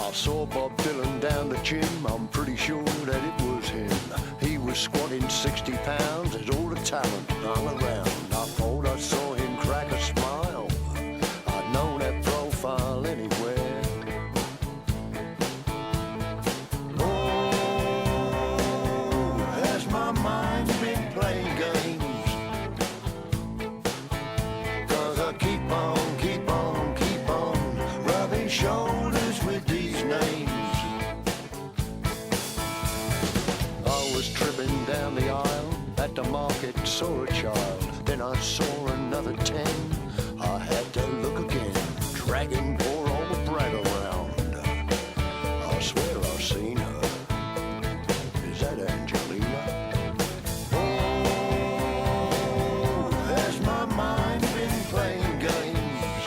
I saw Bob Dylan down the gym, I'm pretty sure that it was him. He was squatting 60 pounds as all the talent hung around. I thought I saw him crack a smile, I'd know that profile anywhere. Oh, has my mind been playing games? 'Cause I keep on rubbing shoulders with these names. I was tripping down the aisle at the market, saw a child, then I saw another 10. I had to look again, dragging poor old Brad around. I swear I've seen her. Is that Angelina? Oh, has my mind been playing games?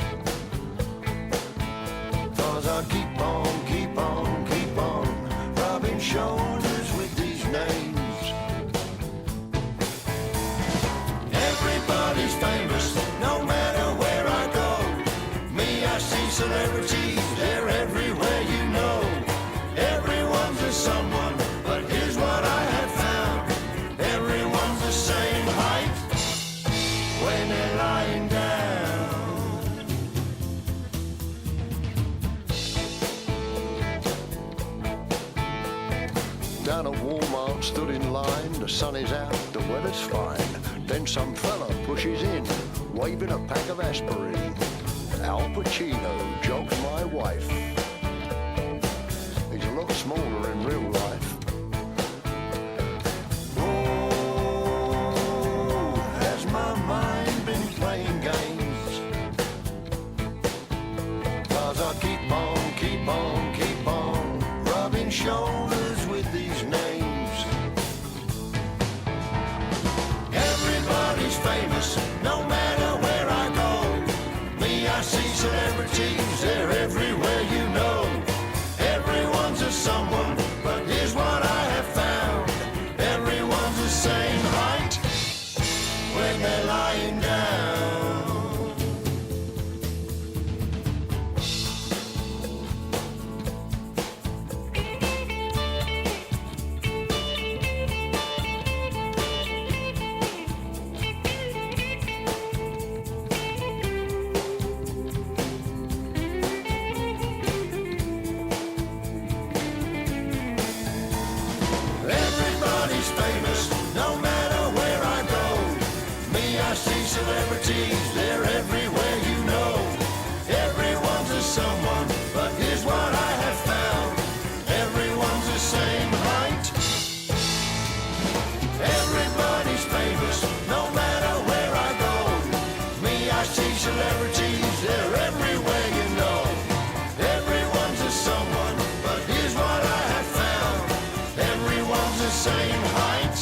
'Cause I keep on rubbing shoulders with these names. Everybody's famous, no matter where I go. Me, I see celebrities, they're everywhere, you know. Everyone's a someone, but here's what I have found. Everyone's the same height when they're lying down. Down at Walmart, stood in line, the sun is out, the weather's fine. Then some fella pushes in, waving a pack of aspirin. Al Pacino jogs my wife. He's a lot smaller in real life. Oh, has my mind been playing games? 'Cause I keep on rubbing shoulders with these names. Everybody's famous, no matter where I go. Me, I see celebrities, they're everywhere, you know. Everyone's a someone, but here's what I have found. Everyone's the same height when they're lying down. Everybody's famous, no matter where I go. Me, I see celebrities, they're everywhere, you know. Everyone's a someone, but here's what I have found. Everyone's the same height. Everybody's famous, no matter where I go. Me, I see celebrities, they're everywhere, you know. Everyone's a someone, but here's what I have found. Everyone's the same height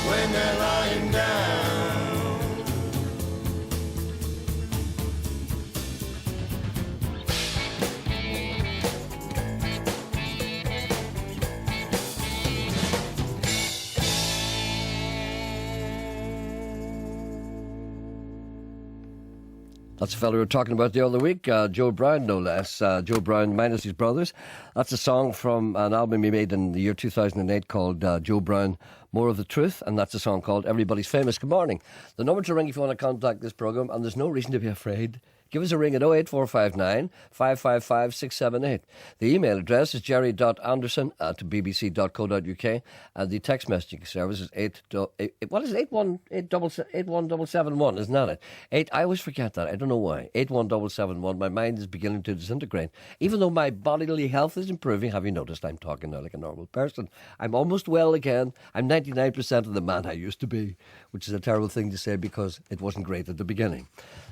when they're lying down. That's the fellow we were talking about the other week, Joe Brown, no less. Joe Brown minus his brothers. That's a song from an album he made in the year 2008 called Joe Brown, More of the Truth, and that's a song called Everybody's Famous. Good morning. The number to ring if you want to contact this programme, and there's no reason to be afraid. Give us a ring at 08459 555 678. The email address is jerry.anderson@bbc.co.uk, and the text messaging service is 81771, isn't that it? I always forget that. I don't know why. 81771. My mind is beginning to disintegrate. Even though my bodily health is improving, have you noticed I'm talking now like a normal person? I'm almost well again. I'm 99% of the man I used to be, which is a terrible thing to say because it wasn't great at the beginning.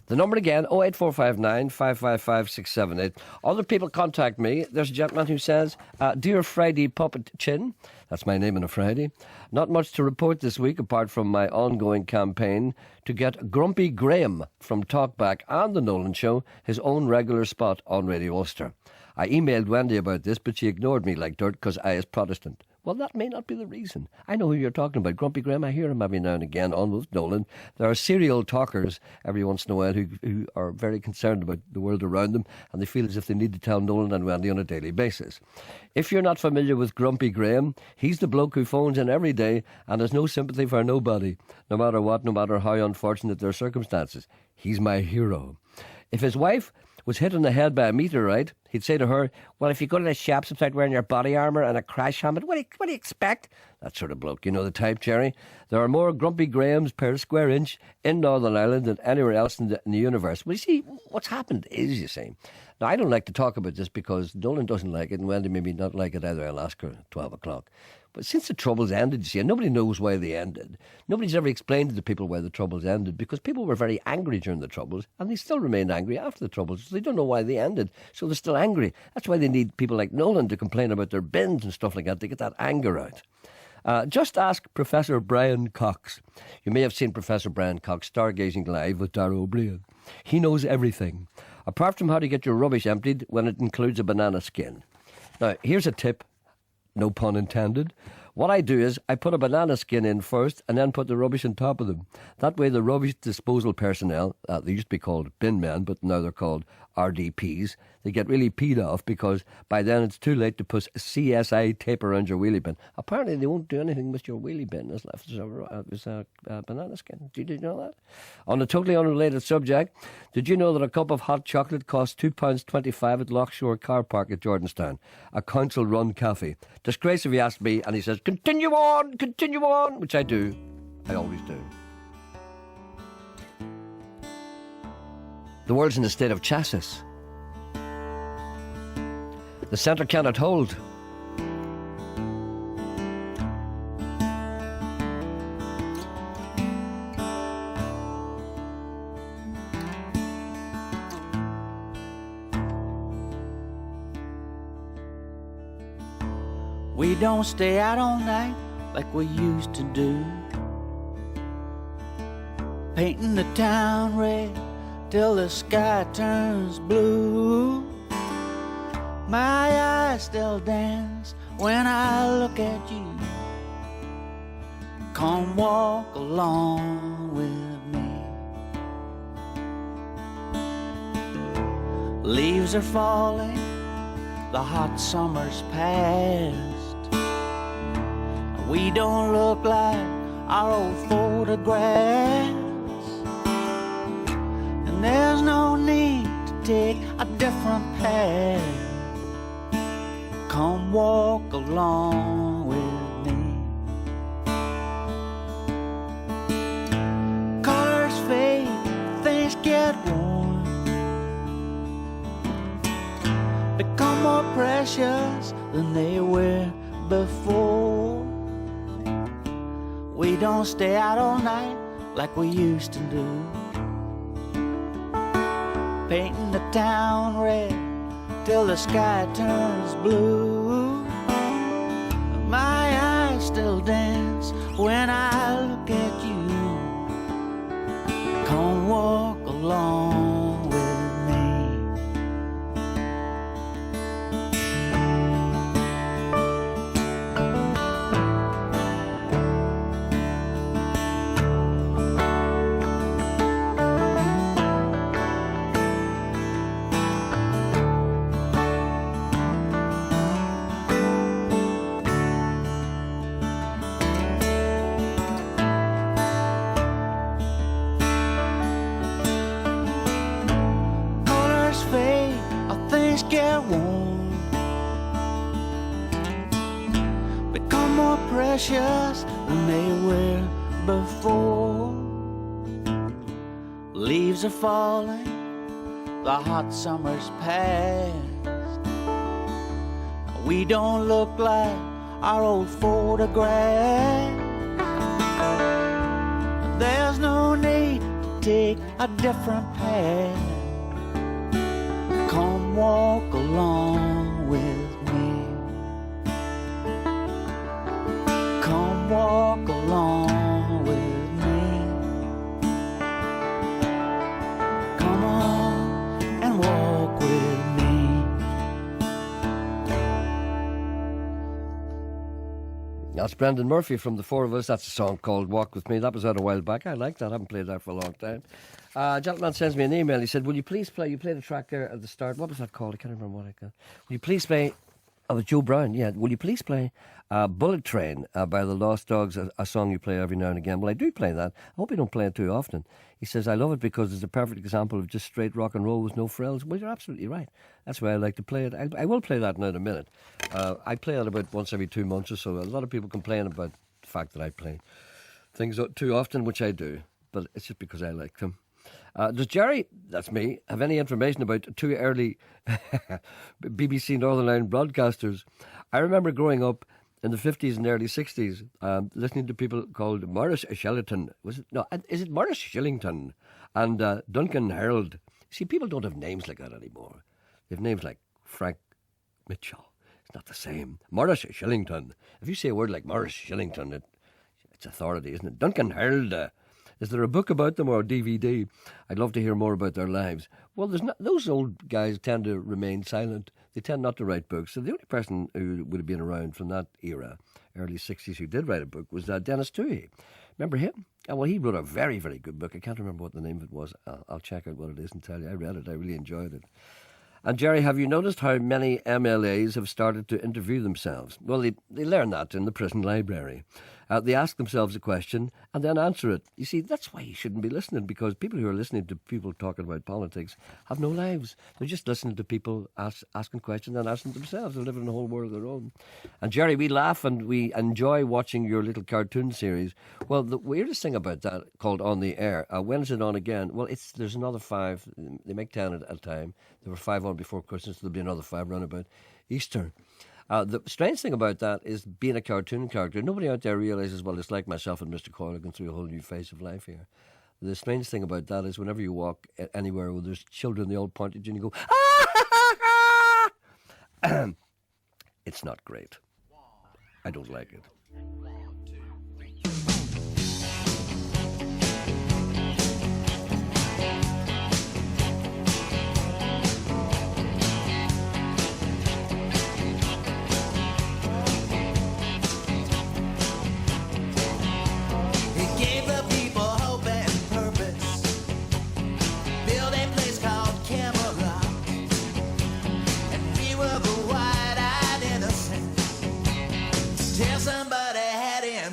The number again, 08459 555 678. Other people contact me. There's a gentleman who says, Dear Friday Puppet Chin, that's my name on a Friday, not much to report this week apart from my ongoing campaign to get Grumpy Graham from Talkback and The Nolan Show his own regular spot on Radio Ulster. I emailed Wendy about this, but she ignored me like dirt because I is Protestant. Well, that may not be the reason. I know who you're talking about. Grumpy Graham, I hear him every now and again on with Nolan. There are serial talkers every once in a while who are very concerned about the world around them, and they feel as if they need to tell Nolan and Wendy on a daily basis. If you're not familiar with Grumpy Graham, he's the bloke who phones in every day and has no sympathy for nobody, no matter what, no matter how unfortunate their circumstances. He's my hero. If his wife was hit on the head by a meteorite, he'd say to her, well, if you go to the shops without wearing your body armour and a crash helmet, what do you expect? That sort of bloke, you know the type, Gerry. There are more Grumpy Grahams per square inch in Northern Ireland than anywhere else in the universe. Well, you see, what's happened is, you see, now I don't like to talk about this because Nolan doesn't like it and Wendy maybe not like it either. I'll ask her at 12 o'clock. But since the Troubles ended, you see, and nobody knows why they ended. Nobody's ever explained to the people why the Troubles ended, because people were very angry during the Troubles, and they still remain angry after the Troubles. So they don't know why they ended, so they're still angry. That's why they need people like Nolan to complain about their bins and stuff like that to get that anger out. Just ask Professor Brian Cox. You may have seen Professor Brian Cox stargazing live with Dara O'Brien. He knows everything, apart from how to get your rubbish emptied when it includes a banana skin. Now, here's a tip. No pun intended. What I do is I put a banana skin in first and then put the rubbish on top of them. That way the rubbish disposal personnel, they used to be called bin men, but now they're called RDPs, they get really peed off because by then it's too late to put CSI tape around your wheelie bin. Apparently they won't do anything with your wheelie bin as left as a banana skin. Did you know that? On a totally unrelated subject, did you know that a cup of hot chocolate costs £2.25 at Lochshore Car Park at Jordanstown? A council-run cafe. Disgrace if you ask me. And he says, continue on, which I do. I always do. The world's in a state of chassis. The centre cannot hold. We don't stay out all night like we used to do, painting the town red till the sky turns blue. My eyes still dance when I look at you. Come walk along with me. Leaves are falling, the hot summer's past. We don't look like our old photographs, and there's no need to take a different path. Come walk along with me. Colors fade, things get worn, become more precious than they were before. We don't stay out all night like we used to do, painting the town red till the sky turns blue. My eyes still dance when I look at you. Come walk along with get worn, become more precious than they were before. Leaves are falling, the hot summer's past. We don't look like our old photographs. There's no need to take a different path. Come walk along with me. Come walk along with me. Come on and walk with me. That's Brendan Murphy from The Four of Us. That's a song called Walk With Me. That was out a while back. I like that. I haven't played that for a long time. A gentleman sends me an email. He said, will you please play, you played a track there at the start. What was that called? I can't remember what I got. Will you please play, oh, it's Joe Brown, yeah. Will you please play Bullet Train by the Lost Dogs, a song you play every now and again? Well, I do play that. I hope you don't play it too often. He says, I love it because it's a perfect example of just straight rock and roll with no frills. Well, you're absolutely right. That's why I like to play it. I will play that now in a minute. I play it about once every 2 months or so. A lot of people complain about the fact that I play things too often, which I do. But it's just because I like them. Does Gerry, that's me, have any information about two early BBC Northern Ireland broadcasters? I remember growing up in the 50s and early 60s, listening to people called Maurice Shillington. Is it Maurice Shillington? And Duncan Harold. See, people don't have names like that anymore. They have names like Frank Mitchell. It's not the same. Maurice Shillington. If you say a word like Maurice Shillington, it's authority, isn't it? Duncan Harold. Is there a book about them or a DVD? I'd love to hear more about their lives. Well, there's not. Those old guys tend to remain silent. They tend not to write books. So the only person who would have been around from that era, early 60s, who did write a book was Dennis Toohey. Remember him? Well, he wrote a very, very good book. I can't remember what the name of it was. I'll check out what it is and tell you. I read it. I really enjoyed it. And Gerry, have you noticed how many MLAs have started to interview themselves? Well, they learn that in the prison library. They ask themselves a question and then answer it. You see, that's why you shouldn't be listening, because people who are listening to people talking about politics have no lives. They're just listening to people asking questions and asking themselves. They're living in a whole world of their own. And Gerry, we laugh and we enjoy watching your little cartoon series. Well, the weirdest thing about that, called On the Air, when is it on again? Well, there's another 5. They make 10 at a time. There were 5 on before Christmas. There'll be another 5 round about Easter. The strange thing about that is being a cartoon character. Nobody out there realises, well, it's like myself and Mr. Coyle going through a whole new phase of life here. The strange thing about that is whenever you walk anywhere where there's children, they all point at you and you go, ah! It's not great. I don't like it.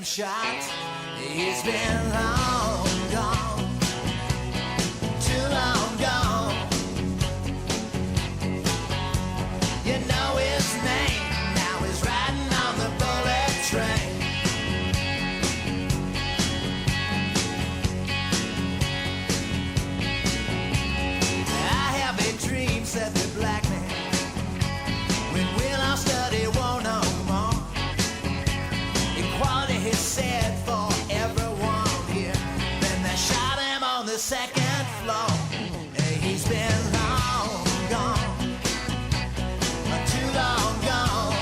Shot. He's been long gone, too long gone. You know his name, now he's riding on the bullet train. I have a dream, said the black man, when we'll all study war no more. Equality is said for everyone here. Then they shot him on the 2nd floor. He's been long gone, too long gone.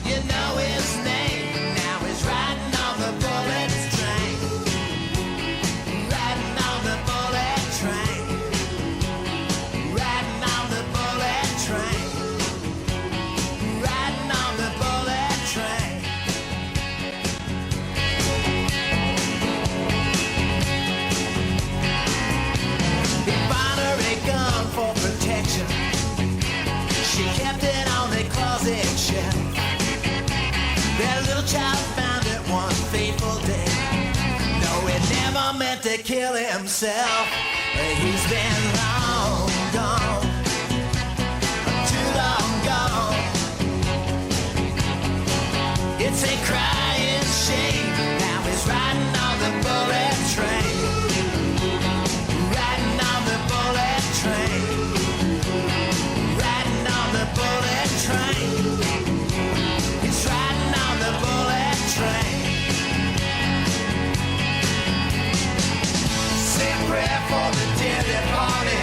You know his name, now he's riding on the bullet train. Riding on the bullet train. Riding on the bullet train. Riding on the bullet train. He bought her a gun for protection. She kept it on the closet shelf. Their little child found it one fateful day. No, it never meant to kill himself. He's been long gone, too long gone. It's a crying shame. Now he's riding on the bullet train. Riding on the bullet train. Riding on the bullet train. He's riding on the bullet train. Say a prayer for the dead that party.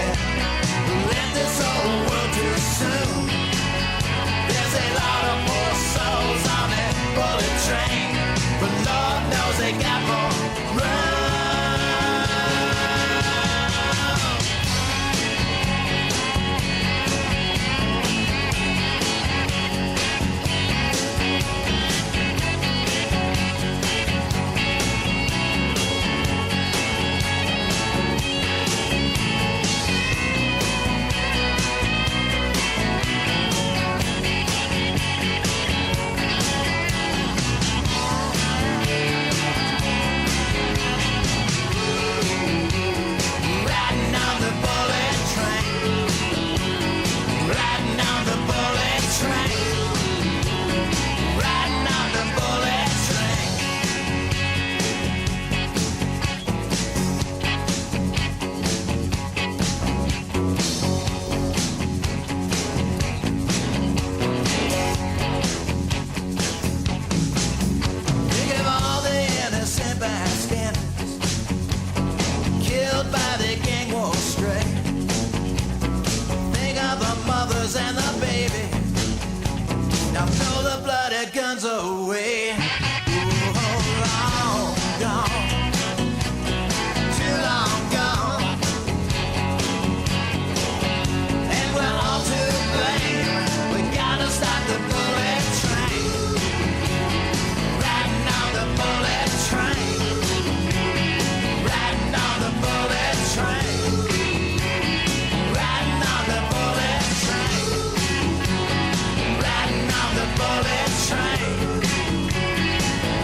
the guns away. Oh, long gone, too long gone, and we're all to blame. We gotta stop the bullet train, riding on the bullet train, riding on the bullet train, riding on the bullet train, riding on the bullet train,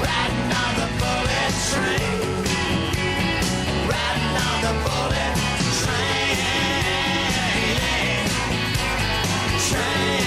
riding on the bullet train, riding on the bullet train, train,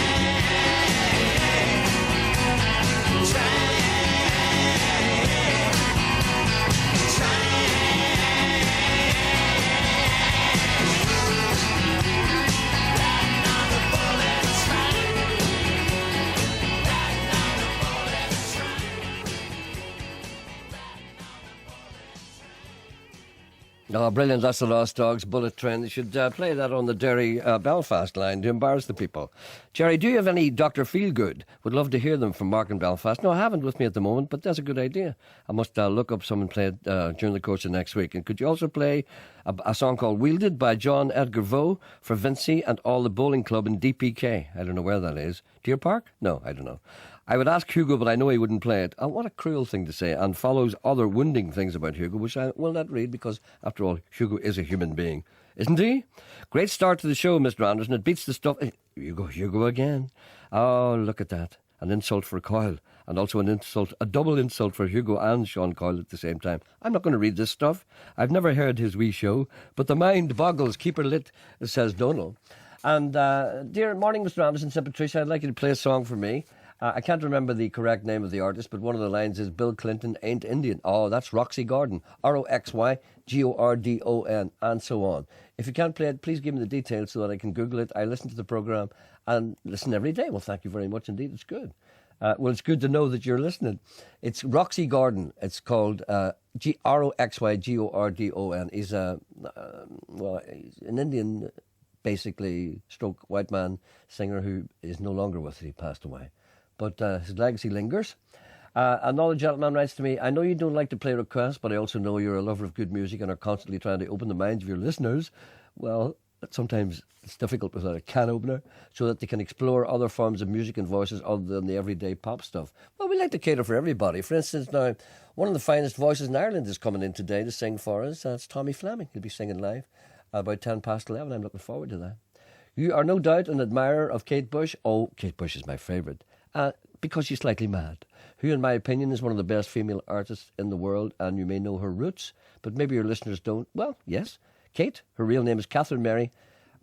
Oh, brilliant. That's the Lost Dogs, Bullet Train. They should play that on the Derry Belfast line to embarrass the people. Gerry, do you have any Dr. Feelgood? Would love to hear them from Mark in Belfast. No, I haven't with me at the moment, but that's a good idea. I must look up some and play it during the course of next week. And could you also play a song called Wielded by John Edgar Vaux for Vincy and all the bowling club in DPK? I don't know where that is. Deer Park? No, I don't know. I would ask Hugo, but I know he wouldn't play it. Oh, what a cruel thing to say, and follows other wounding things about Hugo, which I will not read because, after all, Hugo is a human being. Isn't he? Great start to the show, Mr. Anderson. It beats the stuff. Hugo again. Oh, look at that. An insult for Coyle, and also an insult, a double insult for Hugo and Sean Coyle at the same time. I'm not going to read this stuff. I've never heard his wee show, but the mind boggles. Keep her lit, says Donald. And, dear morning, Mr. Anderson, said Patricia, I'd like you to play a song for me. I can't remember the correct name of the artist, but one of the lines is Bill Clinton ain't Indian. Oh, that's Roxy Gordon. ROXYGORDON, and so on. If you can't play it, please give me the details so that I can Google it. I listen to the programme and listen every day. Well, thank you very much indeed. It's good. Well, it's good to know that you're listening. It's Roxy Gordon. It's called ROXYGORDON. He's he's an Indian, basically, stroke white man singer who is no longer with us. He passed away. But his legacy lingers. Another gentleman writes to me, I know you don't like to play requests, but I also know you're a lover of good music and are constantly trying to open the minds of your listeners. Well, sometimes it's difficult without a can opener, so that they can explore other forms of music and voices other than the everyday pop stuff. Well, we like to cater for everybody. For instance, now, one of the finest voices in Ireland is coming in today to sing for us. That's Tommy Fleming. He'll be singing live about 11:10. I'm looking forward to that. You are no doubt an admirer of Kate Bush. Oh, Kate Bush is my favourite. Because she's slightly mad, who in my opinion is one of the best female artists in the world, and you may know her roots, but maybe your listeners don't. Well, yes, Kate, her real name is Catherine Mary.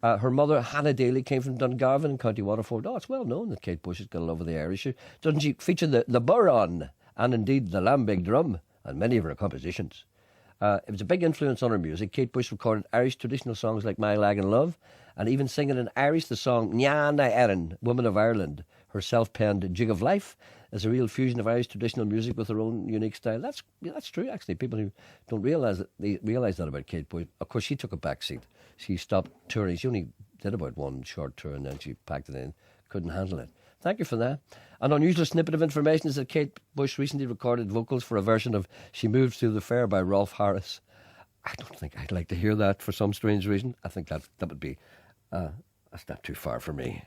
Her mother, Hannah Daly, came from Dungarvan in County Waterford. Oh, it's well known that Kate Bush has got a love of the Irish. Doesn't she feature the buran, and indeed the lambig drum, and many of her compositions? It was a big influence on her music. Kate Bush recorded Irish traditional songs like My Lag and Love, and even singing in Irish the song Nyana Erin, Woman of Ireland. Her self-penned Jig of Life is a real fusion of Irish traditional music with her own unique style. That's true, actually. People who don't realise that, they realise that about Kate Bush. Of course, she took a back seat. She stopped touring. She only did about one short tour and then she packed it in. Couldn't handle it. Thank you for that. An unusual snippet of information is that Kate Bush recently recorded vocals for a version of She Moved Through the Fair by Rolf Harris. I don't think I'd like to hear that for some strange reason. I think that would be... that's not too far for me.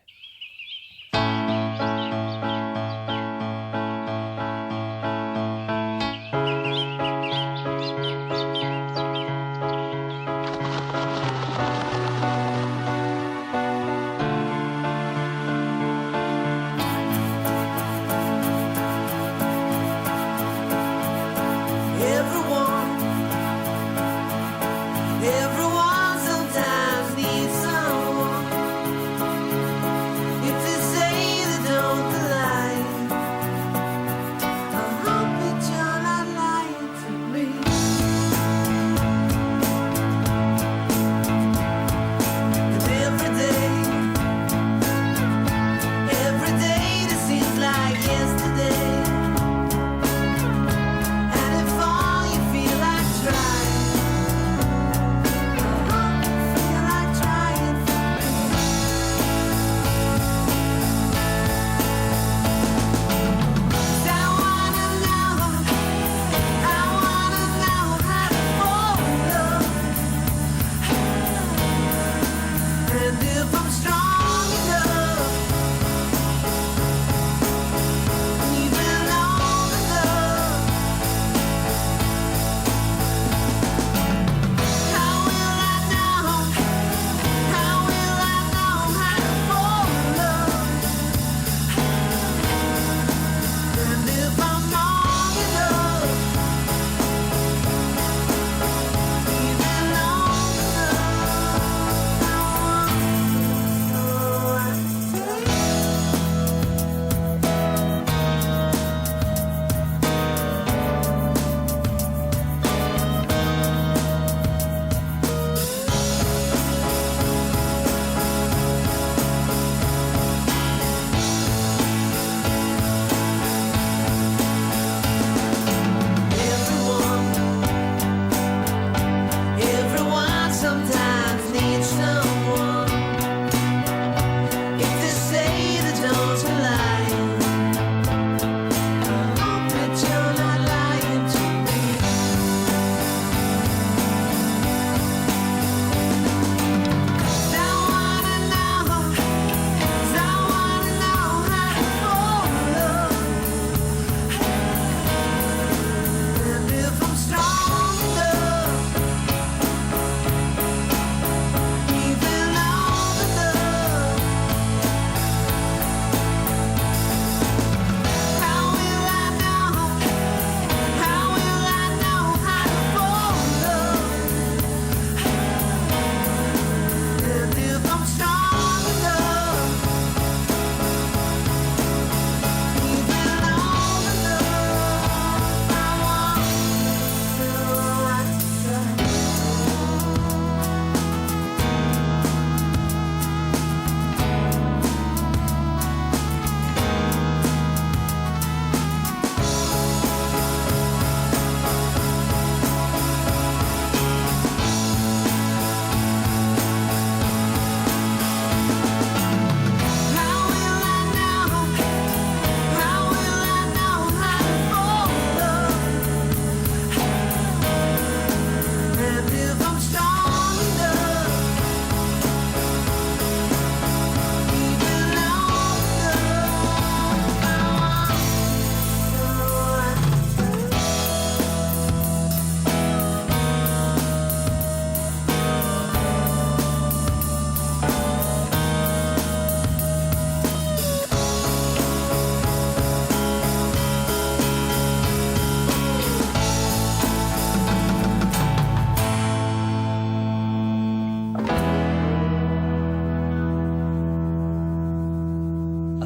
Everyone sometimes needs someone. If they say they don't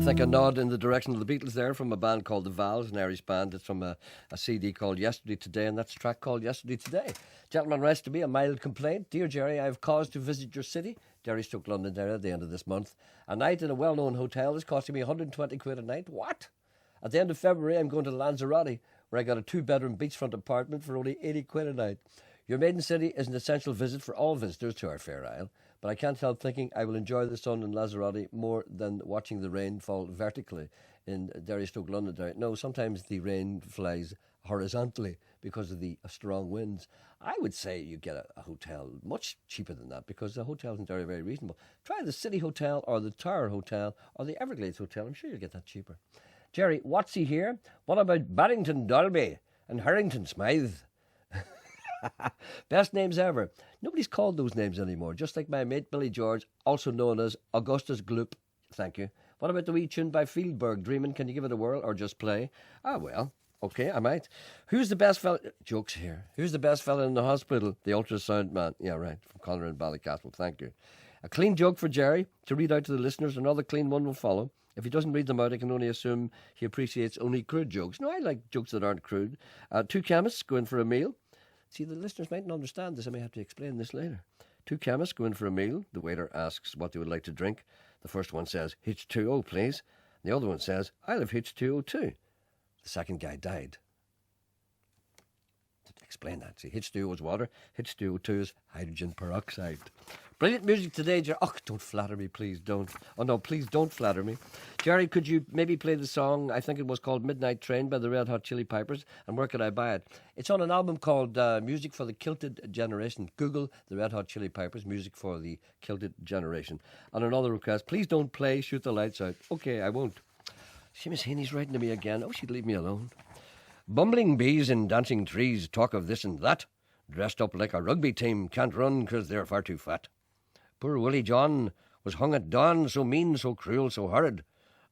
think a nod in the direction of the Beatles there from a band called The Vals, an Irish band. It's from a CD called Yesterday Today, and that's a track called Yesterday Today. Gentleman writes to me, a mild complaint. Dear Gerry, I have cause to visit your city, Derry Stoke London there at the end of this month. A night in a well-known hotel is costing me 120 quid a night. What? At the end of February, I'm going to Lanzarote, where I got a 2-bedroom beachfront apartment for only 80 quid a night. Your maiden city is an essential visit for all visitors to our fair isle, but I can't help thinking I will enjoy the sun in Lanzarote more than watching the rain fall vertically in Derry Stoke Londonderry. No, sometimes the rain flies horizontally because of the strong winds. I would say you get a hotel much cheaper than that, because the hotels in Derry are very reasonable. Try the City Hotel or the Tower Hotel or the Everglades Hotel. I'm sure you'll get that cheaper. Gerry, what's he here? What about Barrington Dolby and Harrington Smythe? Best names ever. Nobody's called those names anymore, just like my mate Billy George, also known as Augustus Gloop. Thank you. What about the wee tune by Fieldberg, Dreamin'? Can you give it a whirl or just play? Ah, well, okay, I might. Who's the best fella? Jokes here. Who's the best fella in the hospital? The ultrasound man. Yeah, right, from Connor and Ballycastle. Thank you. A clean joke for Gerry to read out to the listeners. Another clean one will follow. If he doesn't read them out, I can only assume he appreciates only crude jokes. No, I like jokes that aren't crude. 2 chemists go in for a meal. See, the listeners mightn't understand this. I may have to explain this later. 2 chemists go in for a meal. The waiter asks what they would like to drink. The first one says, H2O, please. The other one says, I'll have H2O too. The second guy died. To explain that. See, H2O is water. H2O2 is hydrogen peroxide. Brilliant music today, Gerry. Oh, don't flatter me, please don't. Oh, no, please don't flatter me. Gerry, could you maybe play the song, I think it was called Midnight Train by the Red Hot Chili Peppers, and where could I buy it? It's on an album called Music for the Kilted Generation. Google the Red Hot Chili Peppers, Music for the Kilted Generation. And another request, please don't play Shoot the Lights Out. Okay, I won't. Seamus Heaney's writing to me again. Oh, she'd leave me alone. Bumbling bees in dancing trees talk of this and that. Dressed up like a rugby team, can't run 'cause they're far too fat. Poor Willie John was hung at dawn, so mean, so cruel, so horrid.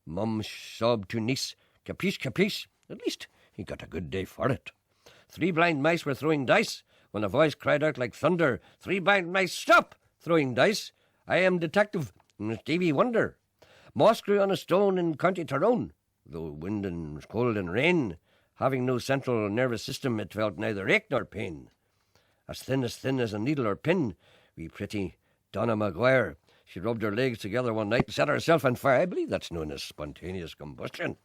Mum sobbed to niece, capiche, capiche. At least he got a good day for it. 3 blind mice were throwing dice when a voice cried out like thunder, 3 blind mice, stop throwing dice. I am Detective Stevie Wonder. Moss grew on a stone in County Tyrone, though wind and cold and rain. Having no central nervous system, it felt neither ache nor pain. As thin as a needle or pin, wee pretty Donna Maguire. She rubbed her legs together one night and set herself on fire. I believe that's known as spontaneous combustion.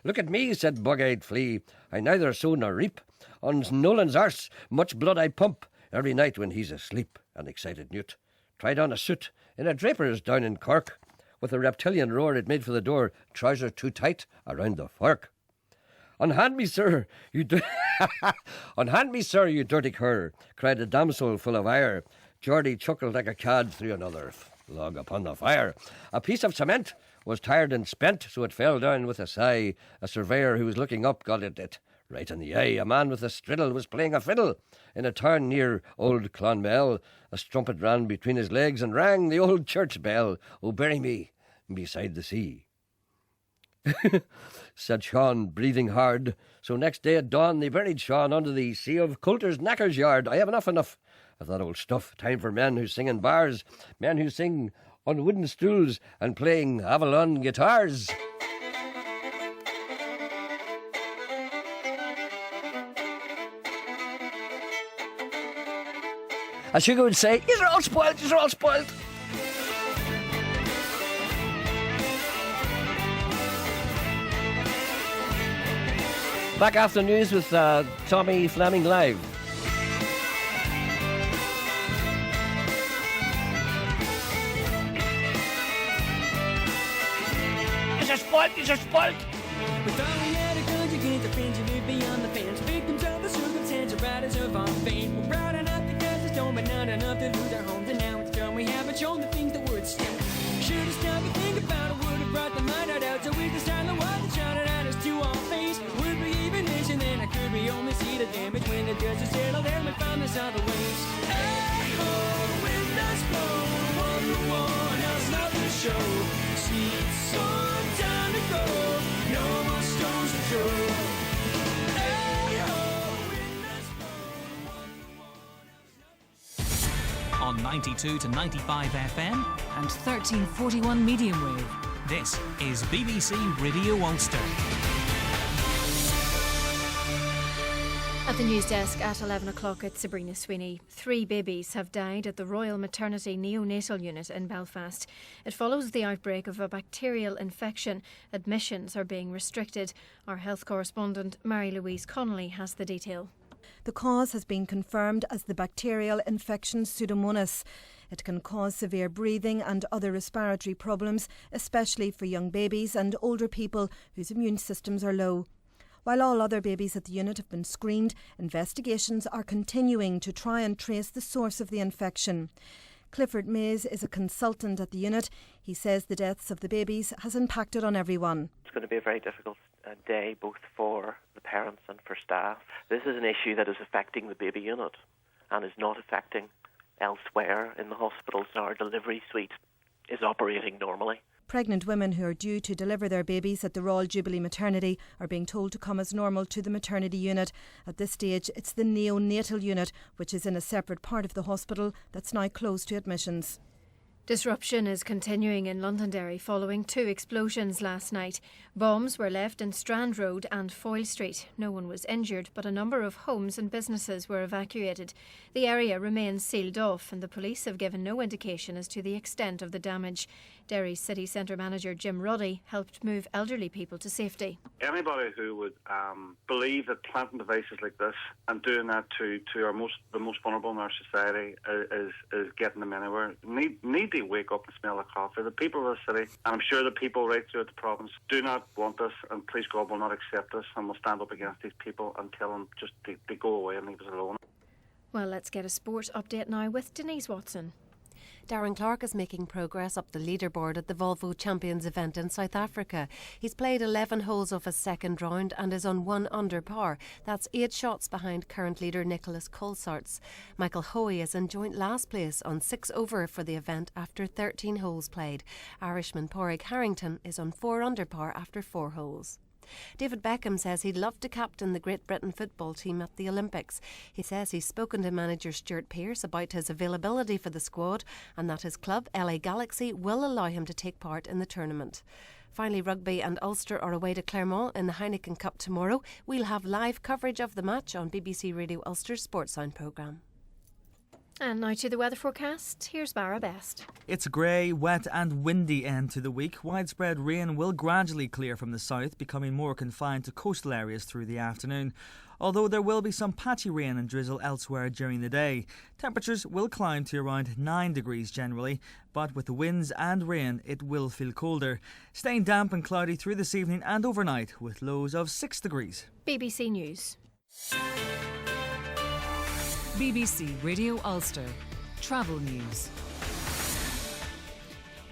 Look at me, said bug-eyed Flea. I neither sow nor reap. On Nolan's arse, much blood I pump every night when he's asleep. An excited newt tried on a suit in a draper's down in Cork. With a reptilian roar, it made for the door, trousers too tight around the fork. Unhand me, sir, you Unhand me, sir, you dirty cur, cried a damsel full of ire. Geordie chuckled like a cad through another log upon the fire. A piece of cement was tired and spent, so it fell down with a sigh. A surveyor who was looking up got it right in the eye. A man with a striddle was playing a fiddle in a town near old Clonmel. A strumpet ran between his legs and rang the old church bell. Oh, bury me beside the sea, said Sean, breathing hard. So next day at dawn they buried Sean under the sea of Coulter's Knacker's yard. I have enough of that old stuff. Time for men who sing in bars, men who sing on wooden stools and playing Avalon guitars. As Hugo would say, you're all spoiled, you're all spoiled. Back after news with Tommy Fleming live. You're spoiled. We thought we had a good against the fence, you live beyond the fence. Victims of the circumstance, or riders of our fame. We're proud enough to cast a stone, but not enough to lose our homes. And now it's done, we haven't shown the things that would still. Should've stopped and think about it, would've brought the mind out, so we could start the world and shout it at us to our face. Would we even listen then, or could we only see the damage when the dust is settled and we found this other ways? Echo, wind does blow, one has nothing to show. Seats on time to go, no more stones to throw. On 92 to 95 FM and 1341 medium wave. This is BBC Radio Ulster. At the news desk at 11 o'clock, it's Sabrina Sweeney. 3 babies have died at the Royal Maternity Neonatal Unit in Belfast. It follows the outbreak of a bacterial infection. Admissions are being restricted. Our health correspondent Mary-Louise Connolly has the detail. The cause has been confirmed as the bacterial infection Pseudomonas. It can cause severe breathing and other respiratory problems, especially for young babies and older people whose immune systems are low. While all other babies at the unit have been screened, investigations are continuing to try and trace the source of the infection. Clifford Mays is a consultant at the unit. He says the deaths of the babies has impacted on everyone. It's going to be a very difficult day both for the parents and for staff. This is an issue that is affecting the baby unit and is not affecting elsewhere in the hospitals. Our delivery suite is operating normally. Pregnant women who are due to deliver their babies at the Royal Jubilee Maternity are being told to come as normal to the maternity unit. At this stage, it's the neonatal unit, which is in a separate part of the hospital that's now closed to admissions. Disruption is continuing in Londonderry following 2 explosions last night. Bombs were left in Strand Road and Foyle Street. No one was injured, but a number of homes and businesses were evacuated. The area remains sealed off and the police have given no indication as to the extent of the damage. Derry's city centre manager Jim Roddy helped move elderly people to safety. Anybody who would believe that planting devices like this and doing that to the most vulnerable in our society is getting them anywhere need to wake up and smell the coffee. The people of the city, and I'm sure the people right throughout the province, do not want this, and please God will not accept this, and will stand up against these people and tell them just to go away and leave us alone. Well, let's get a sport update now with Denise Watson. Darren Clarke is making progress up the leaderboard at the Volvo Champions event in South Africa. He's played 11 holes of his second round and is on 1 under par. That's 8 shots behind current leader Nicholas Colsaerts. Michael Hoey is in joint last place on 6 over for the event after 13 holes played. Irishman Padraig Harrington is on 4 under par after 4 holes. David Beckham says he'd love to captain the Great Britain football team at the Olympics. He says he's spoken to manager Stuart Pearce about his availability for the squad and that his club, LA Galaxy, will allow him to take part in the tournament. Finally, Rugby and Ulster are away to Clermont in the Heineken Cup tomorrow. We'll have live coverage of the match on BBC Radio Ulster's Sports Sound programme. And now to the weather forecast. Here's Barra Best. It's a grey, wet and windy end to the week. Widespread rain will gradually clear from the south, becoming more confined to coastal areas through the afternoon. Although there will be some patchy rain and drizzle elsewhere during the day. Temperatures will climb to around 9 degrees generally, but with the winds and rain it will feel colder. Staying damp and cloudy through this evening and overnight with lows of 6 degrees. BBC News. BBC Radio Ulster. Travel news.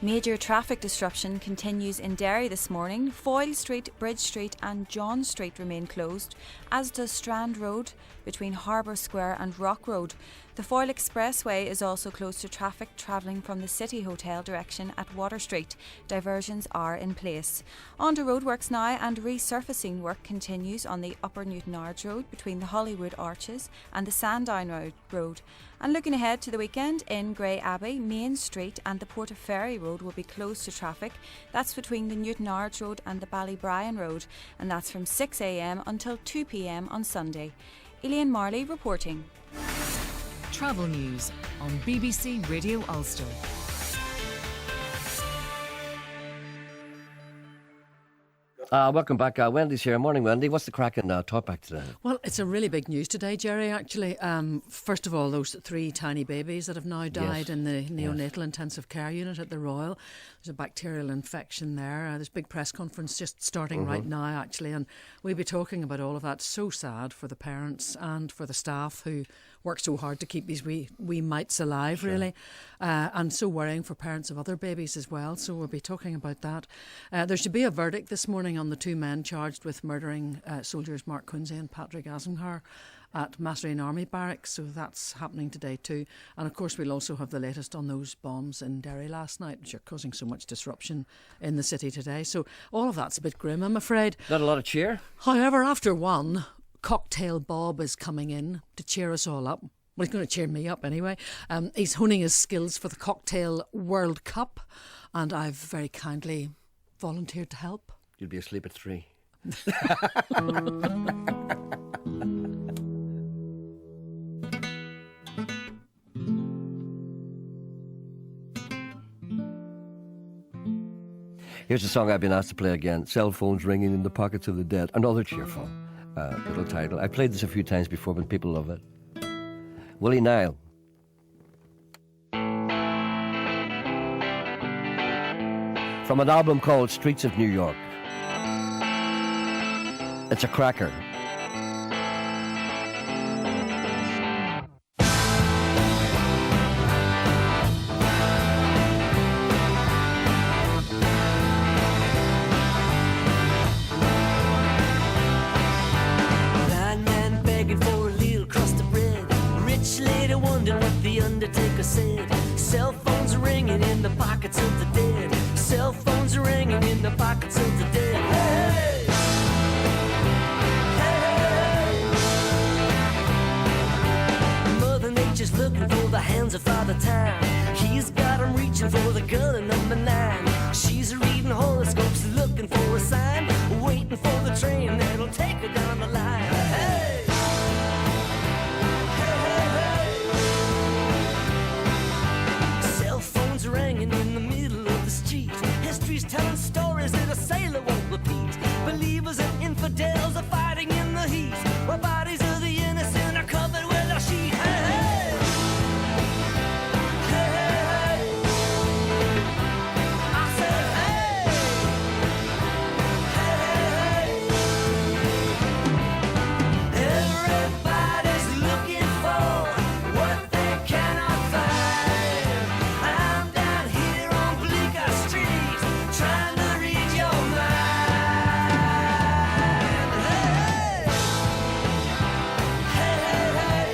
Major traffic disruption continues in Derry this morning. Foyle Street, Bridge Street and John Street remain closed, as does Strand Road between Harbour Square and Rock Road. The Foyle Expressway is also closed to traffic travelling from the City Hotel direction at Water Street. Diversions are in place. On to roadworks now, and resurfacing work continues on the Upper Newtownards Road between the Hollywood Arches and the Sandown Road. And looking ahead to the weekend, in Grey Abbey, Main Street and the Portaferry Road will be closed to traffic. That's between the Newtownards Road and the Ballybrien Road, and that's from 6 a.m. until 2 p.m. on Sunday. Elaine Marley reporting. Travel news on BBC Radio Ulster. Welcome back. Wendy's here. Morning, Wendy. What's the crack in Talkback today? Well, it's a really big news today, Gerry, actually. First of all, those 3 tiny babies that have now died in the neonatal intensive care unit at the Royal. There's a bacterial infection there. There's a big press conference just starting right now, actually, and we'll be talking about all of that. So sad for the parents and for the staff who work so hard to keep these wee mites alive, really, and so worrying for parents of other babies as well. So we'll be talking about that. There should be a verdict this morning on the 2 men charged with murdering soldiers Mark Quincy and Patrick Asengar at Masrain Army Barracks, so that's happening today too. And of course we'll also have the latest on those bombs in Derry last night, which are causing so much disruption in the city today. So all of that's a bit grim, I'm afraid. Not a lot of cheer? However, after one, Cocktail Bob is coming in to cheer us all up. Well, he's going to cheer me up anyway. He's honing his skills for the Cocktail World Cup, and I've very kindly volunteered to help. You'll be asleep at 3. Here's a song I've been asked to play again. Cell phones ringing in the pockets of the dead. Another cheerful little title. I played this a few times before, but people love it. Willie Nile. From an album called Streets of New York. It's a cracker. Blind man begging for a little crust of bread. Rich lady wondering what the undertaker said. Cell phones ringing in the pockets of the dead. Cell phones ringing in the pockets of the dead. Hey! Hey! Mother Nature's looking for the hands of Father Time. He's got 'em reaching for the girl in number 9. She's reading horoscopes, looking for a sign, waiting for the train that'll take her down the line. Hey! Cell phones ringing in the middle of the street. History's telling stories that a sailor won't repeat. Believers and infidels are fighting in the heat, while bodies of the innocent are covered with a sheet. Hey, hey! Hey, hey, hey! I said, hey! Hey, hey, hey! Everybody's looking for what they cannot find. I'm down here on Bleecker Street, trying to read your mind. Hey, hey, hey, hey.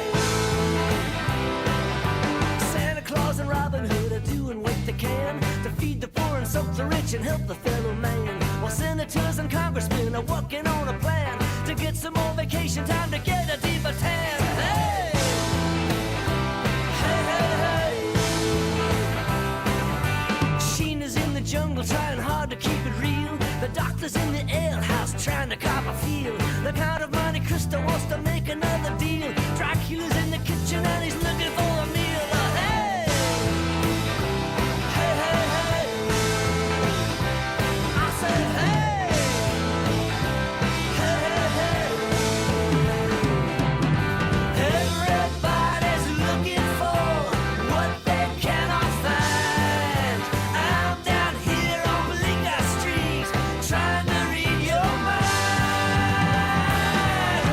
Santa Claus and Robin Hood are doing what they can to feed the poor and soak the rich and help the fellow man. While senators and congressmen are working on a plan to get some more vacation time to get a deeper tan. Hey! Hey, hey, hey! Sheena's in the jungle trying hard to keep it real. The doctor's in the alehouse trying to cop a feel. The Count of Monte Cristo wants to make another deal. Dracula's in the kitchen and he's looking for a meal. Hey! Hey, hey, hey! I said, hey! Hey, hey, hey! Everybody's looking for what they cannot find. I'm down here on Bleecker Street, trying to read your mind.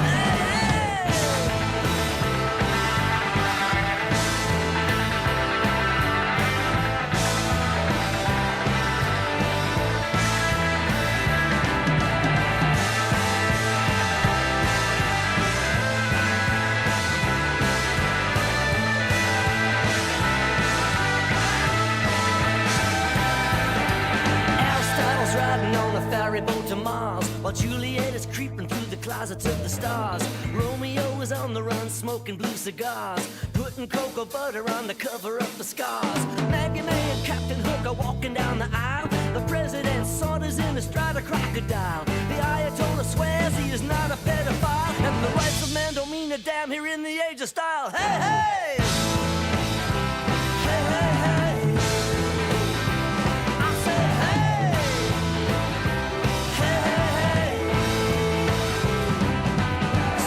Hey! Aristotle's riding on a ferry boat to Mars, while Juliet is creeping through the closets of the stars. Romeo is on the run, smoking blue cigars, putting cocoa butter on the cover of the scars. Maggie May and Captain Hook are walking down the aisle. The president saunters in astride a crocodile. The Ayatollah swears he is not a pedophile, and the rights of man don't mean a damn here in the age of style. Hey, hey! Hey, hey, hey! I said, hey! Hey, hey, hey!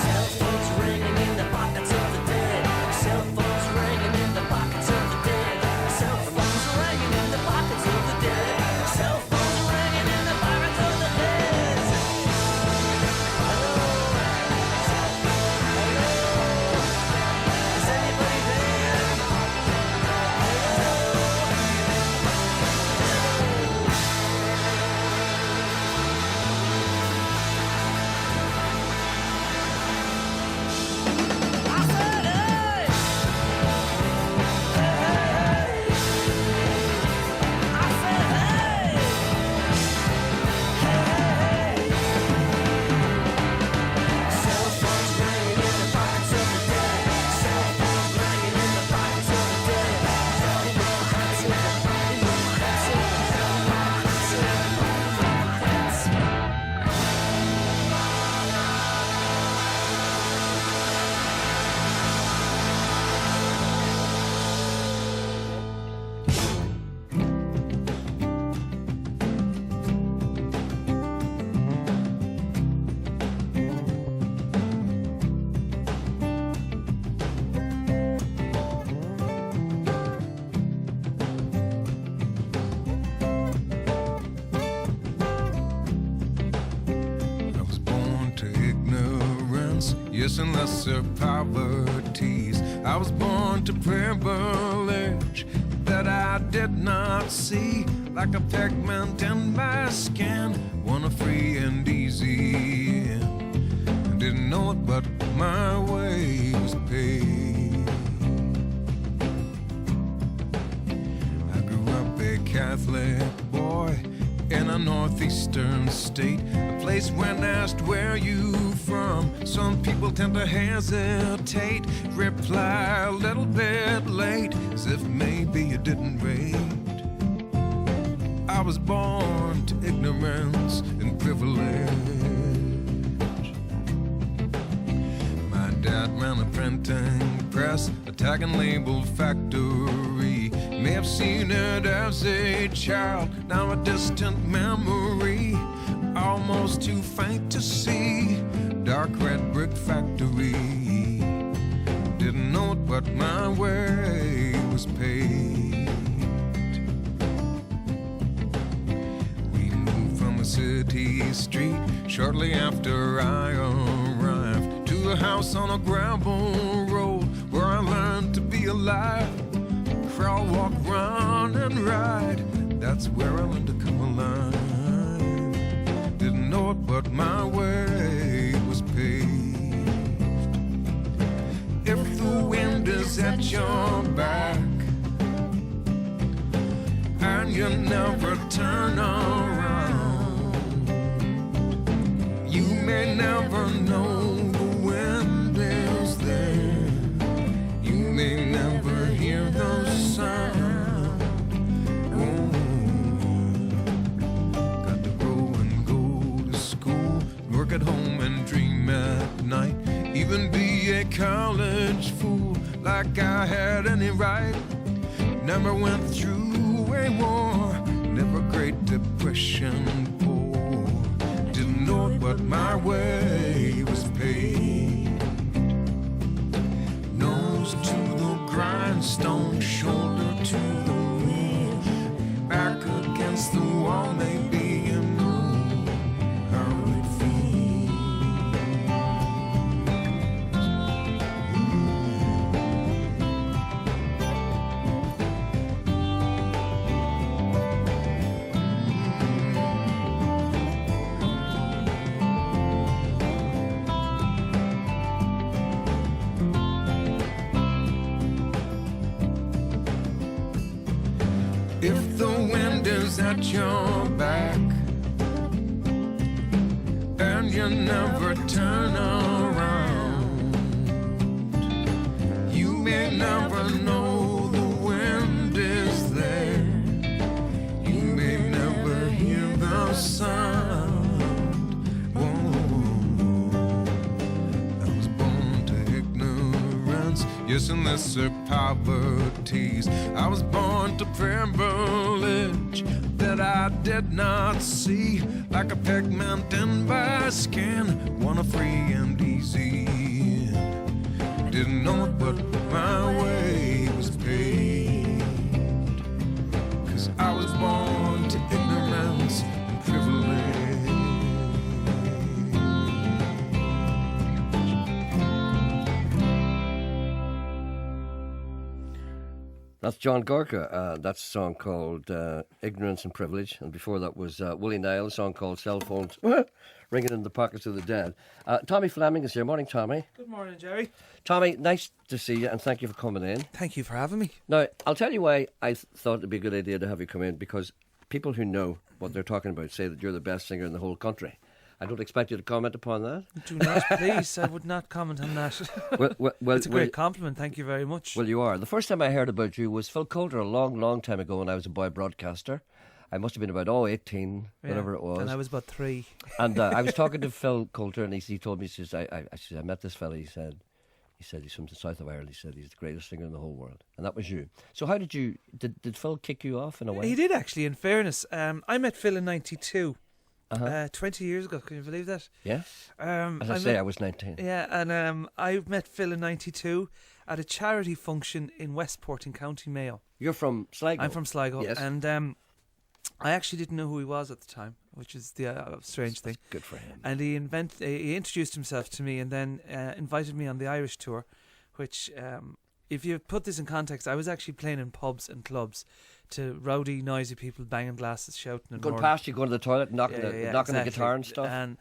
Cell phones ringing in the pockets of the dead. Cell phones ringing in the pockets of the dead. Cell phones ringing in the pockets of the dead. Cell phones ringing in the pockets of the dead. Hello? Hello? Is anybody there? yes, and lesser poverties. I was born to privilege that I did not see, like a pigment in my skin, one free and easy. I didn't know it, but my way was paid. I grew up a Catholic boy in a northeastern state, a place when asked where you from, some people tend to hesitate, reply a little bit late, as if maybe you didn't rate. I was born to ignorance and privilege. My dad ran a printing press, a tag and label factory. May have seen it as a child, now a distant memory, almost too faint to see. Dark red brick factory. Didn't know it, but my way was paid. We moved from a city street shortly after I arrived to a house on a gravel road where I learned to be alive. Crawl, walk, run, and ride. That's where I learned to come alive. Didn't know it, but my way was paved. If the wind is at your back and you never turn around, you may never know the wind is there. You may never hear the sound. Got to grow and go to school, work at home and dream at night, even be a college fool like I had any right. Never went through a war, never Great Depression poor. Didn't know it, but my way was paved. Nose to the grindstone, shoulder to the wheel, back against the wall, maybe you know how it feels. If the wind is at your back and you never turn around, you may never know the wind is there. You may never hear the sound. Whoa. I was born to ignorance, yes, and lesser poverties. I was born to privilege that I did not see, like a pigment in my skin, one free and easy. Didn't know it, but my way was paid. 'Cause I was born to ignorance and privilege. That's John Gorka. That's a song called Ignorance and Privilege. And before that was Willie Nile, a song called Cell Phones Ringing in the Pockets of the Dead. Tommy Fleming is here. Morning, Tommy. Good morning, Gerry. Tommy, nice to see you and thank you for coming in. Thank you for having me. Now, I'll tell you why I thought it'd be a good idea to have you come in, because people who know what they're talking about say that you're the best singer in the whole country. I don't expect you to comment upon that. Do not, please. I would not comment on that. Well, it's a great compliment. Thank you very much. Well, you are. The first time I heard about you was Phil Coulter a long, long time ago when I was a boy broadcaster. I must have been about 18, whatever it was. And I was about 3. And I was talking to Phil Coulter, and he told me, he says, I met this fella. He said he's from the south of Ireland. He said he's the greatest singer in the whole world, and that was you. So how did you? Did Phil kick you off in a way? He did, actually. In fairness, I met Phil in '92. 20 years ago, can you believe that? Yeah. I was 19. Yeah, and I met Phil in '92 at a charity function in Westport in County Mayo. You're from Sligo? I'm from Sligo. Yes. And I actually didn't know who he was at the time, which is the strange thing. Good for him. And he introduced himself to me and then invited me on the Irish tour, which, if you put this in context, I was actually playing in pubs and clubs to rowdy, noisy people banging glasses, shouting and Going roaring. past you, going to the toilet, knocking exactly. the guitar and stuff. And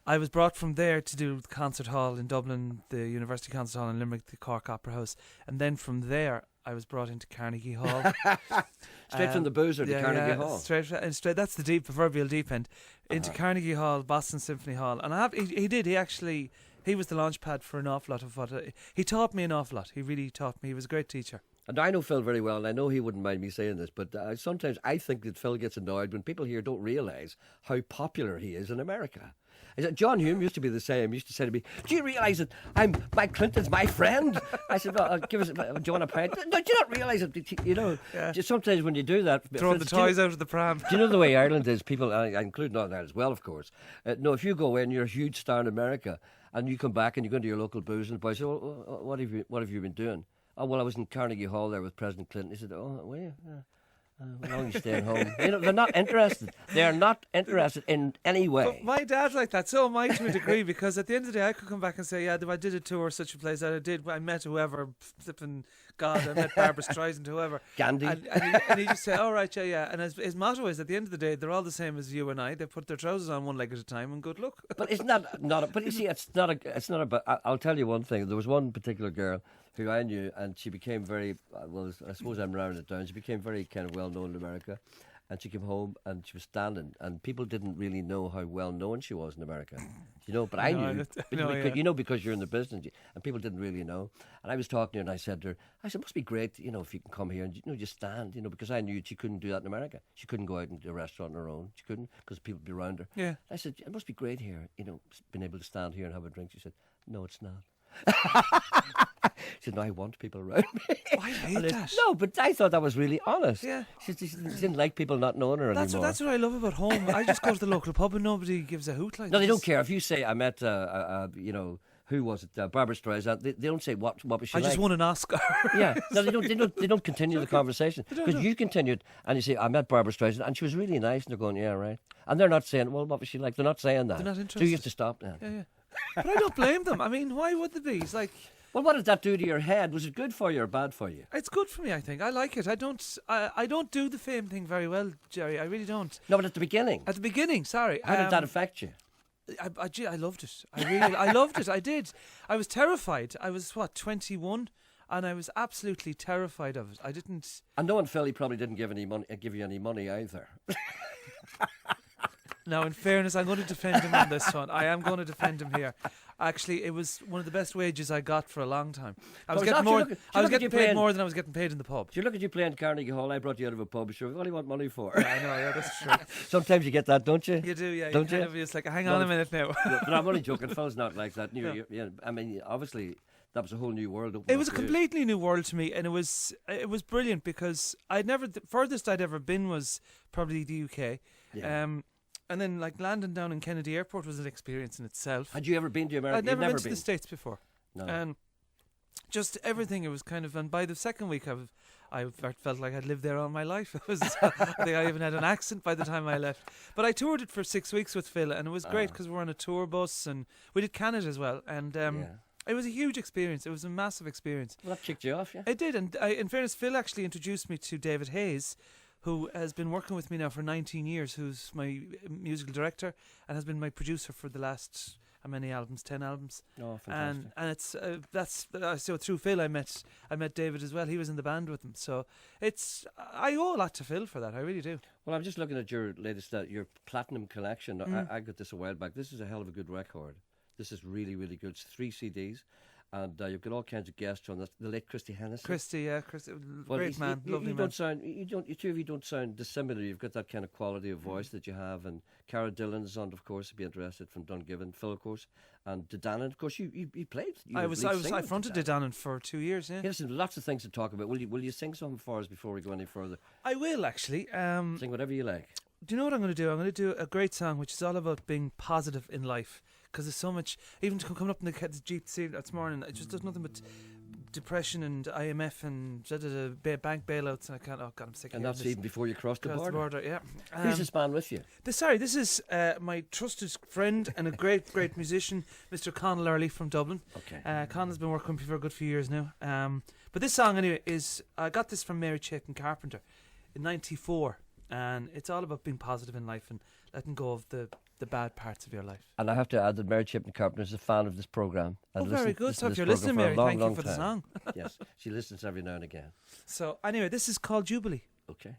I was brought from there to do the concert hall in Dublin, the University Concert Hall in Limerick, the Cork Opera House, and then from there I was brought into Carnegie Hall. Straight from the boozer to Carnegie Hall. Straight. That's the proverbial deep end into Carnegie Hall, Boston Symphony Hall, and he was the launch pad for an awful lot of what he taught me an awful lot. He really taught me. He was a great teacher. And I know Phil very well, and I know he wouldn't mind me saying this, but sometimes I think that Phil gets annoyed when people here don't realise how popular he is in America. John Hume used to be the same. He used to say to me, "Do you realise that Mike Clinton's my friend?" I said, "Well, do you want a pint?" No, do you not realise that? You know, just sometimes when you do that, throwing the toys out of the pram. Do you know the way Ireland is? People, I include Northern Ireland as well, of course. No, if you go in, you're a huge star in America, and you come back and you go into your local booze, and the boy says, "Well, what have you been doing?" "Oh, well, I was in Carnegie Hall there with President Clinton." He said, "Oh, were you? How long are you staying home?" You know, they're not interested. They are not interested in any way. But my dad's like that, so am I to a degree, because at the end of the day I could come back and say, I did a tour of such a place that I met whoever, flipping God, I met Barbara Streisand, whoever. Gandhi. And he just say, all right, yeah. And his motto is, at the end of the day, they're all the same as you and I. They put their trousers on one leg at a time and good luck. But it's but you see, it's not about, I'll tell you one thing. There was one particular girl who I knew, and she became very, well, I suppose I'm rounding it down, she became very kind of well known in America, and she came home and she was standing, and people didn't really know how well known she was in America, you know, but I knew, you know, because you're in the business, and people didn't really know. And I was talking to her, and I said to her, it must be great, you know, if you can come here and, you know, just stand, you know, because I knew she couldn't do that in America. She couldn't go out into a restaurant on her own. She couldn't, because people would be around her. Yeah. I said, it must be great here, you know, being able to stand here and have a drink. She said, no, it's not. She said, "No, I want people around me." I hate that. No, but I thought that was really honest. Yeah. She didn't like people not knowing her anymore. That's what I love about home. I just go to the local pub and nobody gives a hoot. Like no, they don't care. If you say, I met, you know, who was it? Barbara Streisand. They don't say what was she like. I just won an Oscar. Yeah. No, they don't continue the conversation, because you continued and you say, I met Barbara Streisand and she was really nice, and they're going, yeah, right. And they're not saying, well, what was she like? They're not saying that. They're not interested. So you have to stop now. Yeah. But I don't blame them. I mean, why would they be? It's like, well, what did that do to your head? Was it good for you or bad for you? it's good for me, I think. I like it. I don't do the fame thing very well, Gerry. I really don't. No, but at the beginning. At the beginning, sorry. How did that affect you? I loved it. I loved it. I did. I was terrified. I was 21, and I was absolutely terrified of it. I didn't. And knowing Phil, he probably didn't give you any money either. Now, in fairness, I'm going to defend him on this one. I am going to defend him here. Actually, it was one of the best wages I got for a long time. I was getting more. I was getting paid more than I was getting paid in the pub. Do you look at you playing Carnegie Hall? I brought you out of a pub. Sure, what do you want money for? Yeah, I know. Yeah, that's true. Sometimes you get that, don't you? You do, yeah. Don't you? It's like, hang on a minute now. But I'm only joking. Phil's not like that. Yeah. I mean, obviously, that was a whole new world. It was a completely new world to me, and it was brilliant, because the furthest I'd ever been was probably the UK. Yeah. And then, like, landing down in Kennedy Airport was an experience in itself. Had you ever been to America? I'd never been to the States before. No. And just everything, it was kind of, and by the second week I felt like I'd lived there all my life. I think I even had an accent by the time I left. But I toured it for 6 weeks with Phil, and it was great, because we were on a tour bus, and we did Canada as well. And it was a huge experience. It was a massive experience. Well, that kicked you off, yeah? It did. And in fairness, Phil actually introduced me to David Hayes, who has been working with me now for 19 years, who's my musical director and has been my producer for the last, how many albums? 10 albums. Oh, fantastic. And it's so through Phil I met David as well. He was in the band with him. So I owe a lot to Phil for that. I really do. Well, I'm just looking at your latest, your platinum collection. I got this a while back. This is a hell of a good record. This is really, really good. It's 3 CDs. And you've got all kinds of guests on that. The late Christy Hennessy. Christy, great man, lovely man. You two of you don't sound dissimilar. You've got that kind of quality of voice that you have. And Cara Dillon's on, of course, to be interested, from Dungiven. Phil, of course, and Dedanan. Of course, you played. I fronted Dedanan for 2 years. Yeah. Yes, lots of things to talk about. Will you sing something for us before we go any further? I will, actually. Sing whatever you like. Do you know what I'm going to do? I'm going to do a great song which is all about being positive in life, because there's so much. Even coming up in the Jeep this morning, it just does nothing but depression and IMF and bank bailouts, and I can't. Oh God, I'm sick of And hearing that's this. even before you crossed the Across border. yeah. Who's this man with you? This is my trusted friend and a great musician, Mr. Conal Early from Dublin. Okay. Conal's been working with me for a good few years now. But this song anyway I got this from Mary Chapin Carpenter in '94, and it's all about being positive in life and letting go of the bad parts of your life. And I have to add that Mary Chapin Carpenter is a fan of this programme. Oh, very good. So if you're listening, Mary, thank you for the song. Yes, she listens every now and again. So anyway, this is called Jubilee. Okay.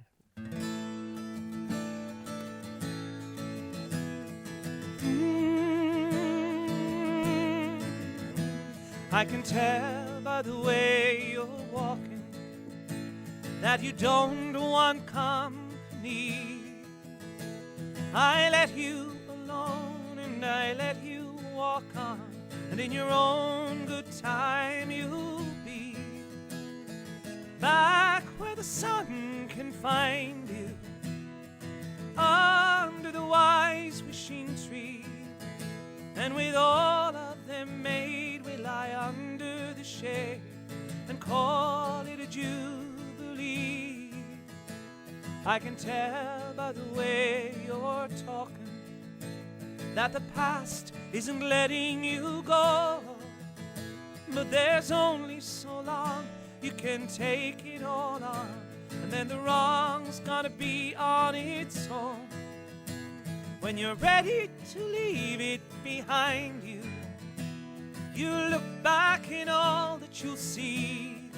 I can tell by the way you're walking that you don't want company. I let you alone and I let you walk on, and in your own good time you'll be back where the sun can find you, under the wise wishing tree. And with all of them made, we lie under the shade and call it a jubilee. I can tell by the way you're talking that the past isn't letting you go, but there's only so long you can take it all on, and then the wrong's gonna be on its own. When you're ready to leave it behind you, you look back and all that you'll see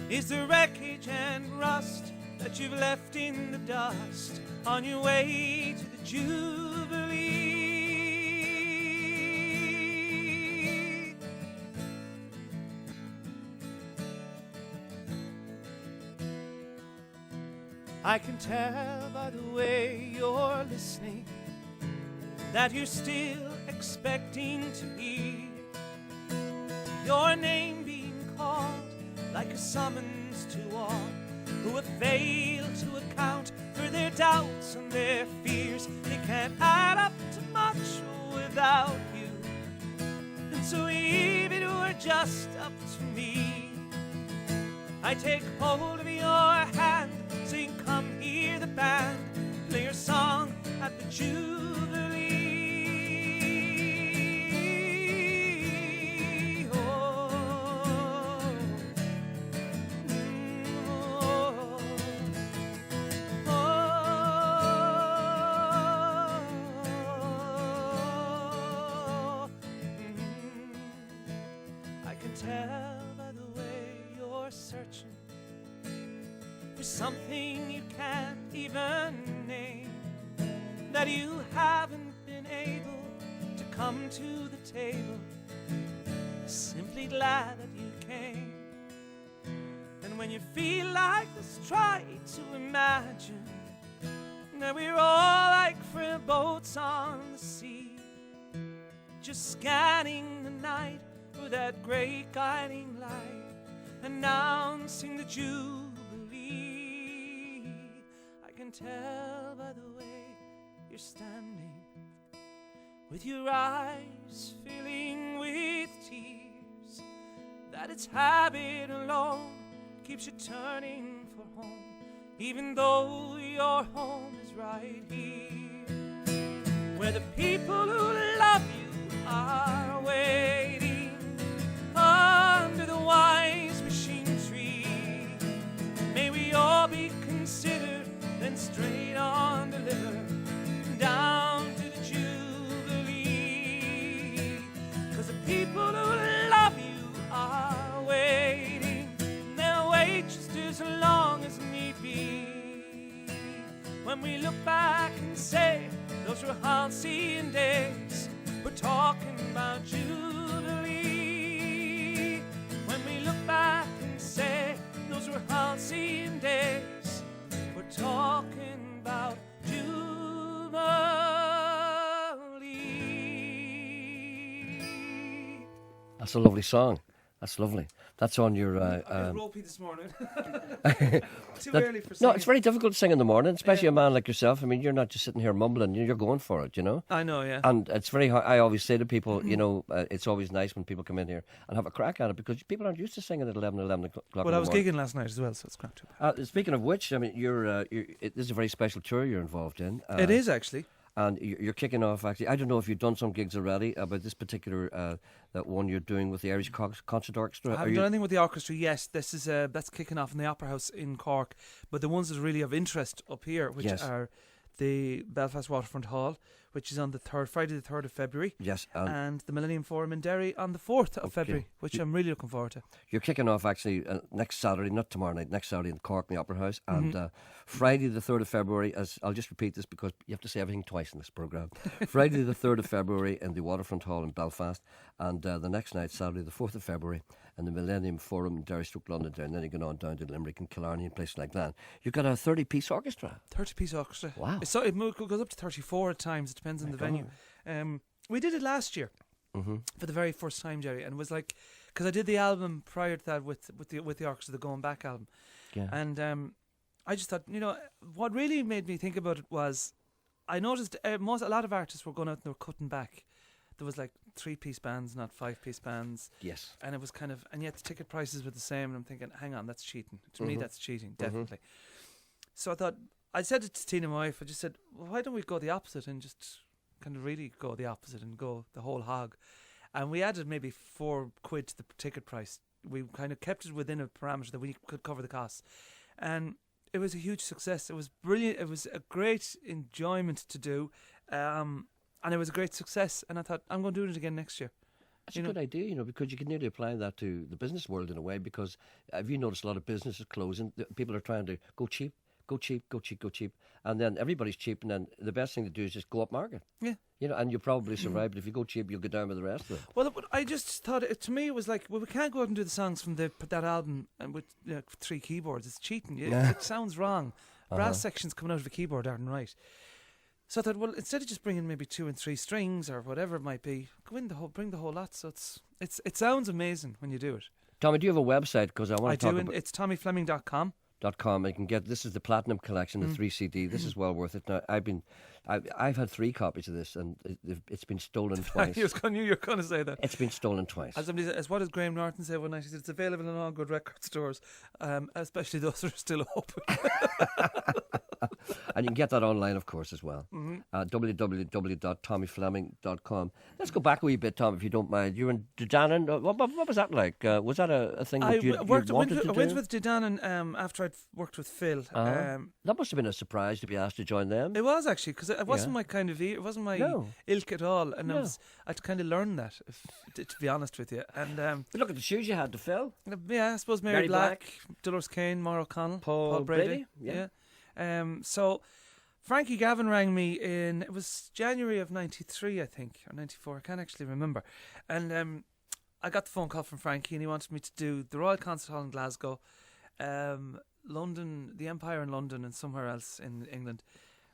is the wreckage and rust that you've left in the dust on your way to the Jubilee. I can tell by the way you're listening that you're still expecting to hear your name being called, like a summons to all who have failed to account for their doubts and their fears. They can't add up to much without you, and so if it were just up to me, I take hold of your hand, sing, come hear the band, play your song at the Jubilee. Oh, oh, oh, I can tell by the way you're searching for something you can't even name, that you haven't been able to come to the table. Simply glad that you came. And when you feel like this, try to imagine that we're all like frail boats on the sea, just scanning the night for that great guiding light, announcing the Jubilee. I can tell by the way you're standing, with your eyes filling with tears, that it's habit alone keeps you turning for home, even though your home is right here, where the people who love you are waiting under the wise wishing tree. May we all be considered, then straight on delivered down to the Jubilee. 'Cause the people who love you are waiting, and they'll wait just as long as need be. When we look back and say those were halcyon days, we're talking about Jubilee. When we look back and say those were halcyon days, we're talking about Jubilee. That's a lovely song. That's lovely. That's on your. I'm ropey this morning. Too That- early for No, singing. it's very difficult to sing in the morning, especially a man like yourself. I mean, you're not just sitting here mumbling; you're going for it, you know. I know, yeah. And it's very hard. I always say to people, you know, it's always nice when people come in here and have a crack at it because people aren't used to singing at 11 o'clock. Well, in I the was morning. gigging last night as well, so it's not too bad. Speaking of which, I mean, this is a very special tour you're involved in. It is actually. And you're kicking off, actually. I don't know if you've done some gigs already about this particular, that one you're doing with the Irish Concert Orchestra. I haven't done anything with the orchestra yet. This is that's kicking off in the Opera House in Cork. But the ones that are really of interest up here, which are the Belfast Waterfront Hall, which is on the Friday the 3rd of February. Yes. And the Millennium Forum in Derry on the 4th of February, which I'm really looking forward to. You're kicking off actually next Saturday, not tomorrow night, next Saturday in Cork in the Opera House. And Friday the 3rd of February, as I'll just repeat this because you have to say everything twice in this programme. Friday the 3rd of February in the Waterfront Hall in Belfast. And the next night, Saturday the 4th of February, in the Millennium Forum in Derry, London. And then you go on down to Limerick and Killarney and places like that. You've got a 30-piece orchestra. 30-piece orchestra. Wow. It goes up to 34 at times. It depends on the venue. We did it last year for the very first time, Gerry, and it was like, because I did the album prior to that with the orchestra, the Going Back album, and I just thought, you know, what really made me think about it was, I noticed a lot of artists were going out and they were cutting back. There was like 3-piece bands, not 5-piece bands. Yes. And it was kind of, and yet the ticket prices were the same, and I'm thinking, hang on, that's cheating. To me, that's cheating, definitely. So I thought, I said it to Tina, my wife, I just said, well, why don't we go the opposite and just kind of really go the opposite and go the whole hog? And we added maybe £4 to the ticket price. We kind of kept it within a parameter that we could cover the costs. And it was a huge success. It was brilliant. It was a great enjoyment to do. And it was a great success. And I thought, I'm going to do it again next year. That's a good idea, you know, because you can nearly apply that to the business world in a way, because have you noticed a lot of businesses closing? People are trying to go cheap. Go cheap, go cheap, go cheap, and then everybody's cheap, and then the best thing to do is just go up market. Yeah, you know, and you probably survive. But if you go cheap, you'll go down with the rest of it. Well, I just thought to me it was like, well, we can't go out and do the songs from that album and with 3 keyboards. It's cheating. It sounds wrong. Brass sections coming out of a keyboard aren't right. So I thought, well, instead of just bringing maybe 2 and 3 strings or whatever it might be, bring the whole lot. So it sounds amazing when you do it. Tommy, do you have a website? Because I want to talk about. It's TommyFleming.com. .com. You can get, this is the Platinum Collection, the 3 CD. This is well worth it. Now, I've had 3 copies of this, and it's been stolen twice. I knew you were going to say that. It's been stolen twice. As what does Graham Norton say one night? He said it's available in all good record stores, especially those that are still open. And you can get that online, of course, as well. www.tommyfleming.com. Let's go back a wee bit, Tom, if you don't mind. You were in Dudanon. What was that like? Was that a thing that you wanted to do? I went with Dudanon after I'd worked with Phil. That must have been a surprise to be asked to join them. It was actually, because it wasn't my kind of it wasn't my ilk at all, and I'd kind of learned that, to be honest with you. And look at the shoes you had to fill. Yeah, I suppose Mary Black, Dolores Kane, Maura O'Connell, Paul Brady. Yeah. So Frankie Gavin rang me it was January of 93, I think, or 94, I can't actually remember. And I got the phone call from Frankie, and he wanted me to do the Royal Concert Hall in Glasgow, London, the Empire in London, and somewhere else in England.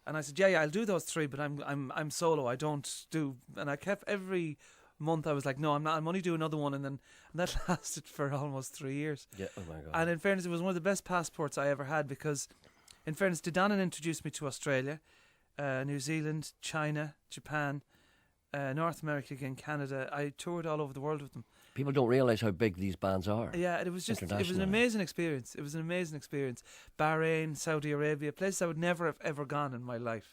And I said, yeah, I'll do those 3, but I'm solo. I don't do. And I kept every month. I was like, no, I'm not. I'm only doing another one, and that lasted for almost 3 years. Yeah, oh my God. And in fairness, it was one of the best passports I ever had, because, in fairness, Dudanon introduced me to Australia, New Zealand, China, Japan, North America again, Canada. I toured all over the world with them. People don't realise how big these bands are. Yeah, it was an amazing experience. It was an amazing experience. Bahrain, Saudi Arabia, places I would never have ever gone in my life.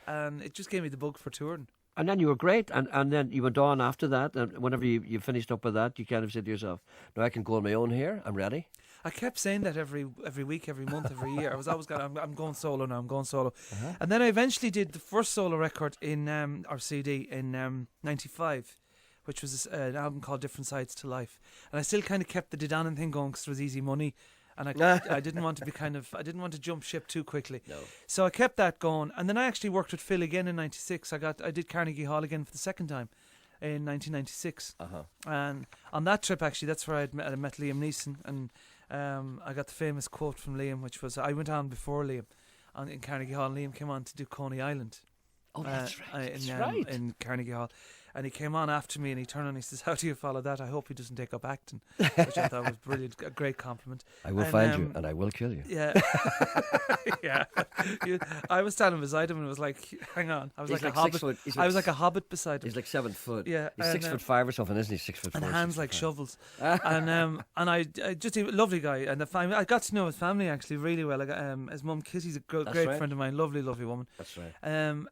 And it just gave me the bug for touring. And then you were great, and then you went on after that, and whenever you finished up with that, you kind of said to yourself, no, I can go on my own here, I'm ready. I kept saying that every week, every month, every year. I was always going, I'm going solo now, I'm going solo. And then I eventually did the first solo record in our CD in 95, which was an album called Different Sides to Life. And I still kind of kept the Dudanon thing going because it was easy money. And I didn't want to I didn't want to jump ship too quickly. No. So I kept that going. And then I actually worked with Phil again in 96. I did Carnegie Hall again for the second time in 1996. And on that trip, actually, that's where I met Liam Neeson. And I got the famous quote from Liam, which was, I went on before Liam in Carnegie Hall, and Liam came on to do Coney Island. Oh, that's right. In Carnegie Hall. And he came on after me and he turned on and he says, "How do you follow that? I hope he doesn't take up acting," which I thought was brilliant, a great compliment. I will find you and I will kill you. Yeah. Yeah. I was standing beside him and it was like, hang on. I was He's like a like 6 hobbit. foot- I was like a hobbit beside him. He's like 7 foot. Yeah. He's 6'5" or something, isn't he? 6'4". And hands 6'5". like shovels. And I just a lovely guy. And the family, I got to know his family actually really well. I got, his mum Kitty's a great right. friend of mine, lovely woman. That's right.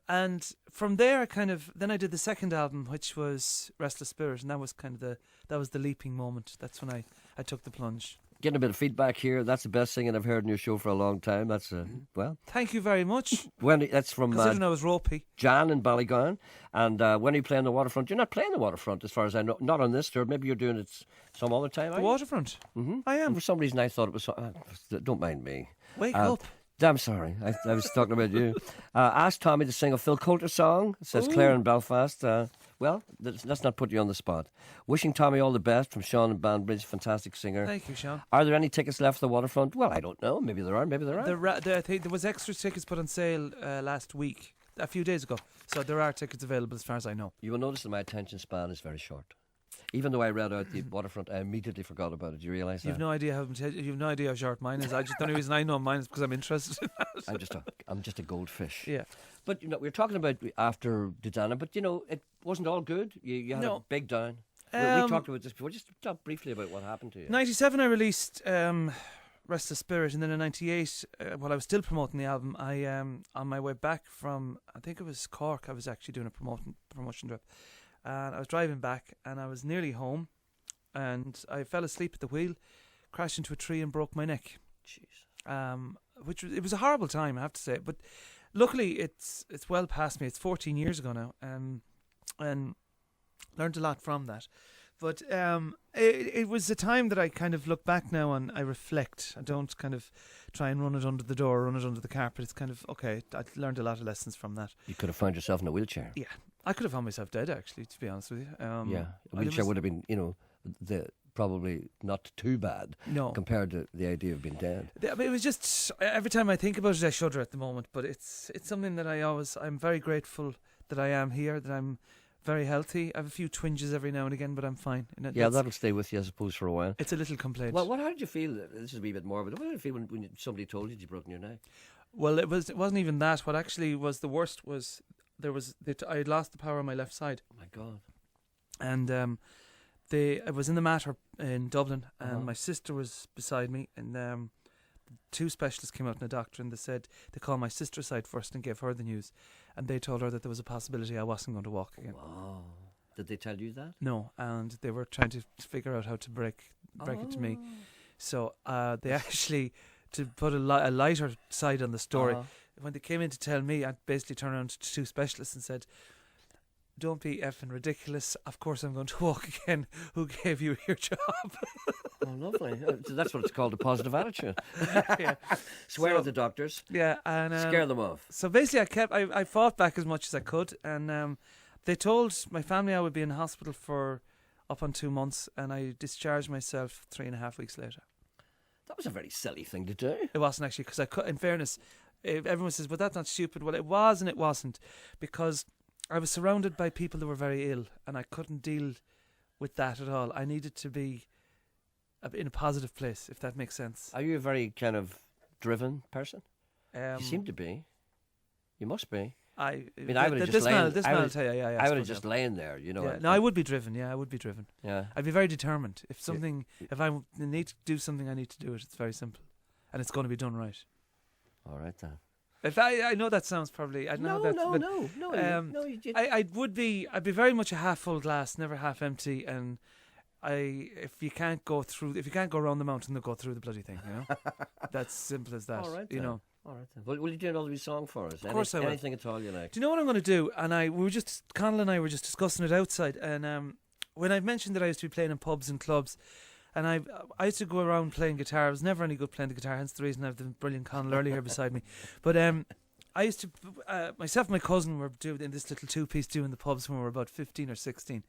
And from there, then I did the second album, which was Restless Spirit, and that was kind of the leaping moment. That's when I took the plunge. Getting a bit of feedback here. That's the best singing I've heard in your show for a long time. That's well. Thank you very much. That's from Considering I was ropey. Jan in Ballygowan. And when are you playing the Waterfront? You're not playing the Waterfront, as far as I know. Not on this tour. Maybe you're doing it some other time. The Waterfront. Mm-hmm. I am. And for some reason, I thought it was. Don't mind me. Wake up. I'm sorry. I was talking about you. Ask Tommy to sing a Phil Coulter song. It says Claire in Belfast. Well, let's not put you on the spot. Wishing Tommy all the best from Sean in Banbridge. Fantastic singer. Thank you, Sean. Are there any tickets left for the Waterfront? Well, I don't know. Maybe there are. Maybe there aren't. I think there was extra tickets put on sale last week, a few days ago. So there are tickets available as far as I know. You will notice that my attention span is very short. Even though I read out the Waterfront, I immediately forgot about it. Do you realise that? You've no idea how short mine is. The only reason I know mine is because I'm interested in that. I'm just a goldfish. Yeah. But we were talking about after Dudana, but it wasn't all good. You had a big down. We talked about this before. Just talk briefly about what happened to you. 97, I released Restless Spirit, and then in 98, while I was still promoting the album, I on my way back from, I think it was Cork, I was actually doing a promotion trip. And I was driving back and I was nearly home and I fell asleep at the wheel, crashed into a tree and broke my neck. Jeez. It was a horrible time, I have to say. But luckily it's well past me. It's 14 years ago now. And learned a lot from that. But it was a time that I kind of look back now and I reflect. I don't kind of try and run it under the door, run it under the carpet. It's kind of, okay, I learned a lot of lessons from that. You could have found yourself in a wheelchair. Yeah. I could have found myself dead, actually, to be honest with you. Yeah, a wheelchair would have been, probably not too bad compared to the idea of being dead. It was just, every time I think about it, I shudder at the moment. But it's something that I'm very grateful that I am here, that I'm very healthy. I have a few twinges every now and again, but I'm fine. Yeah, that'll stay with you, I suppose, for a while. It's a little complaint. Well, how did you feel? This is a wee bit morbid. What did you feel when somebody told you you'd broken your neck? Well, it wasn't even that. What actually was the worst was I had lost the power on my left side. Oh my God! And I was in the Mater in Dublin, and my sister was beside me, and two specialists came out and a doctor, and they called my sister aside first and gave her the news, and they told her that there was a possibility I wasn't going to walk again. Wow! Did they tell you that? No, and they were trying to figure out how to break it to me. So they actually, to put a lighter side on the story. When they came in to tell me, I basically turned around to two specialists and said, "Don't be effing ridiculous. Of course I'm going to walk again. Who gave you your job?" Oh, lovely. So that's what it's called, a positive attitude. Yeah. Swear at the doctors. Yeah. And scare them off. So basically I fought back as much as I could, and they told my family I would be in hospital for up on 2 months, and I discharged myself 3.5 weeks later. That was a very silly thing to do. It wasn't actually, because I could, in fairness, everyone says, "Well, that's not stupid." Well, it was and it wasn't, because I was surrounded by people that were very ill, and I couldn't deal with that at all. I needed to be in a positive place, if that makes sense. Are you a very kind of driven person? You seem to be. You must be. I would have just lain. This man will tell you, yeah, I would have just lain there, Yeah. No, I would be driven. Yeah, I would be driven. Yeah, I'd be very determined. If I need to do something, I need to do it. It's very simple, and it's going to be done right. All right then. If I know that sounds probably No. I'd be very much a half full glass, never half empty, and if you can't go around the mountain, then go through the bloody thing. That's simple as that. All right, then. All right then. Will you do another wee song for us? Of course I will. Anything at all you like? Do you know what I'm going to do? And Conal and I were just discussing it outside, and when I mentioned that I used to be playing in pubs and clubs, and I used to go around playing guitar. I was never any good playing the guitar, hence the reason I have the brilliant Conal Early here beside me. But I used to, myself and my cousin were doing this little two-piece duo in the pubs when we were about 15 or 16.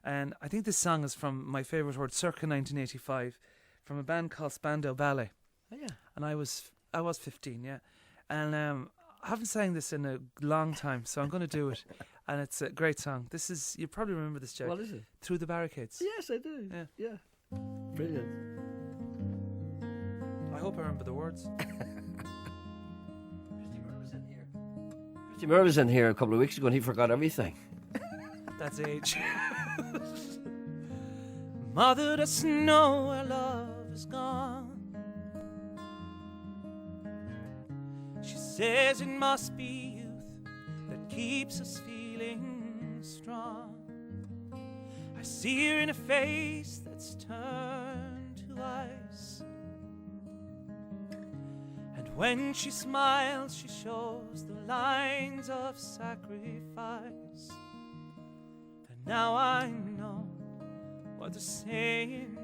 And I think this song is from my favourite word, circa 1985, from a band called Spandau Ballet. Oh, yeah. And I was 15, yeah. And I haven't sang this in a long time, so I'm going to do it. And it's a great song. This is, you probably remember this, Gerry. What is it? Through the Barricades. Yes, I do. Yeah. Brilliant. I hope I remember the words. Christy Murr was in here a couple of weeks ago and he forgot everything. That's age. Mother doesn't know where love is gone. She says it must be youth that keeps us feeling strong. I see her in a face that's turned to ice, and when she smiles she shows the lines of sacrifice. And now I know what they're saying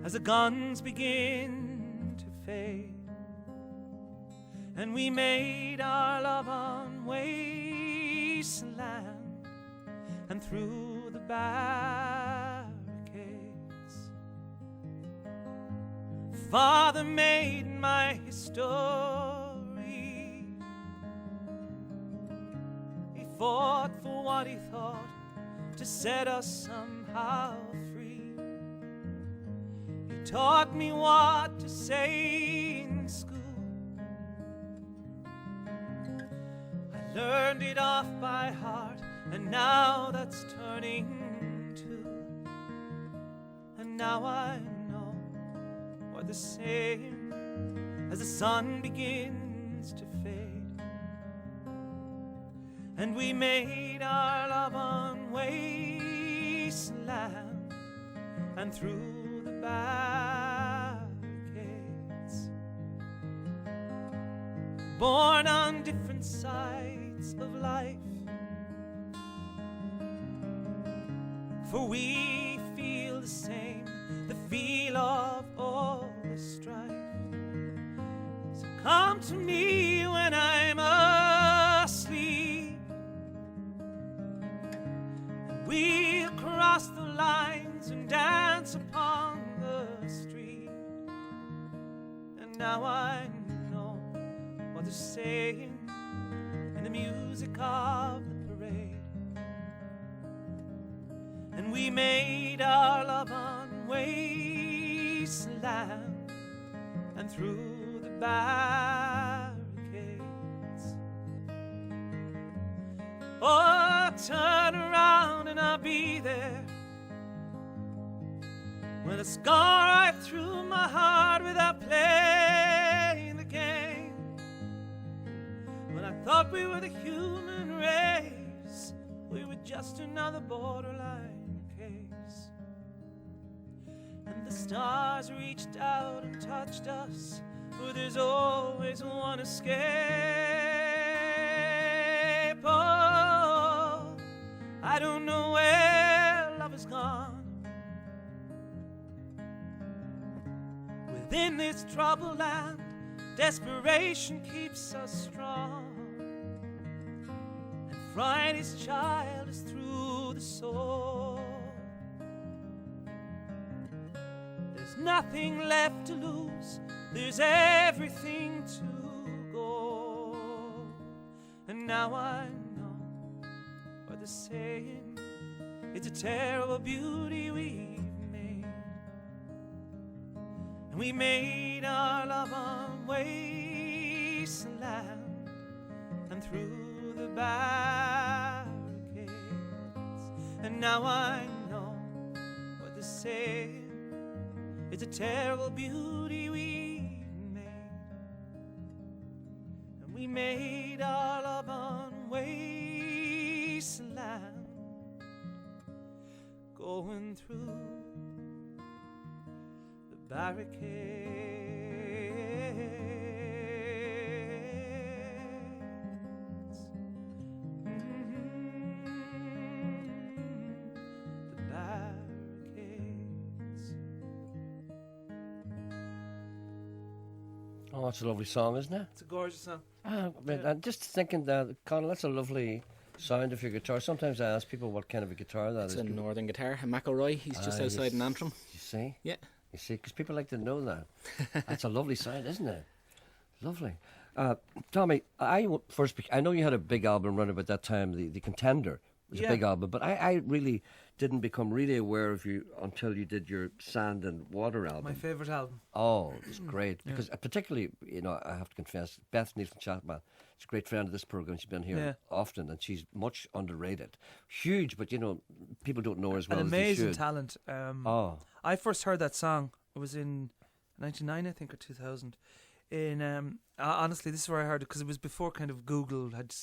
as the guns begin to fade, and we made our love on wasteland and through the barricades. Father made my history. He fought for what he thought to set us somehow free. He taught me what to say in school. I learned it off by heart, and now that's turning to. And now I know what they're saying as the sun begins to fade. And we made our love on wasteland and through the barricades. Born on different sides of life, for we feel the same, the feel of all the strife. So come to me when I'm asleep, and we'll cross the lines and dance upon the street. And now I know what they're saying in the music of the parade. And we made our love on wasteland and through the barricades. Oh, turn around and I'll be there when it's gone right through my heart without playing the game. When I thought we were the human race, we were just another borderline case. And the stars reached out and touched us, but there's always one escape. Oh, I don't know where love has gone. Within this troubled land, desperation keeps us strong, and Friday's child is through the soul. There's nothing left to lose, there's everything to go. And now I know what they're saying, it's a terrible beauty we've made. And we made our love on wasteland and through the barricades. And now I know what they're saying, it's a terrible beauty we made. And we made our love on wasteland, going through the barricades. The barricades. Oh, it's a lovely song, isn't it? It's a gorgeous song. I'm just thinking that, Conal, that's a lovely sound of your guitar. Sometimes I ask people what kind of a guitar that It's is. a Northern guitar, a McElroy. He's just outside in Antrim. You see? Yeah. You see, because people like to know that. That's a lovely sound, isn't it? Lovely. Tommy, I know you had a big album run about that time, the Contender was a big album, but I really didn't become really aware of you until you did your Sand and Water album. My favourite album. Oh, it's great. Because particularly, I have to confess, Beth Nielsen Chapman, she's a great friend of this programme. She's been here often and she's much underrated. Huge, but people don't know her as well An as they amazing should. talent. I first heard that song, it was in 99, I think, or 2000. Honestly, this is where I heard it, because it was before kind of Google had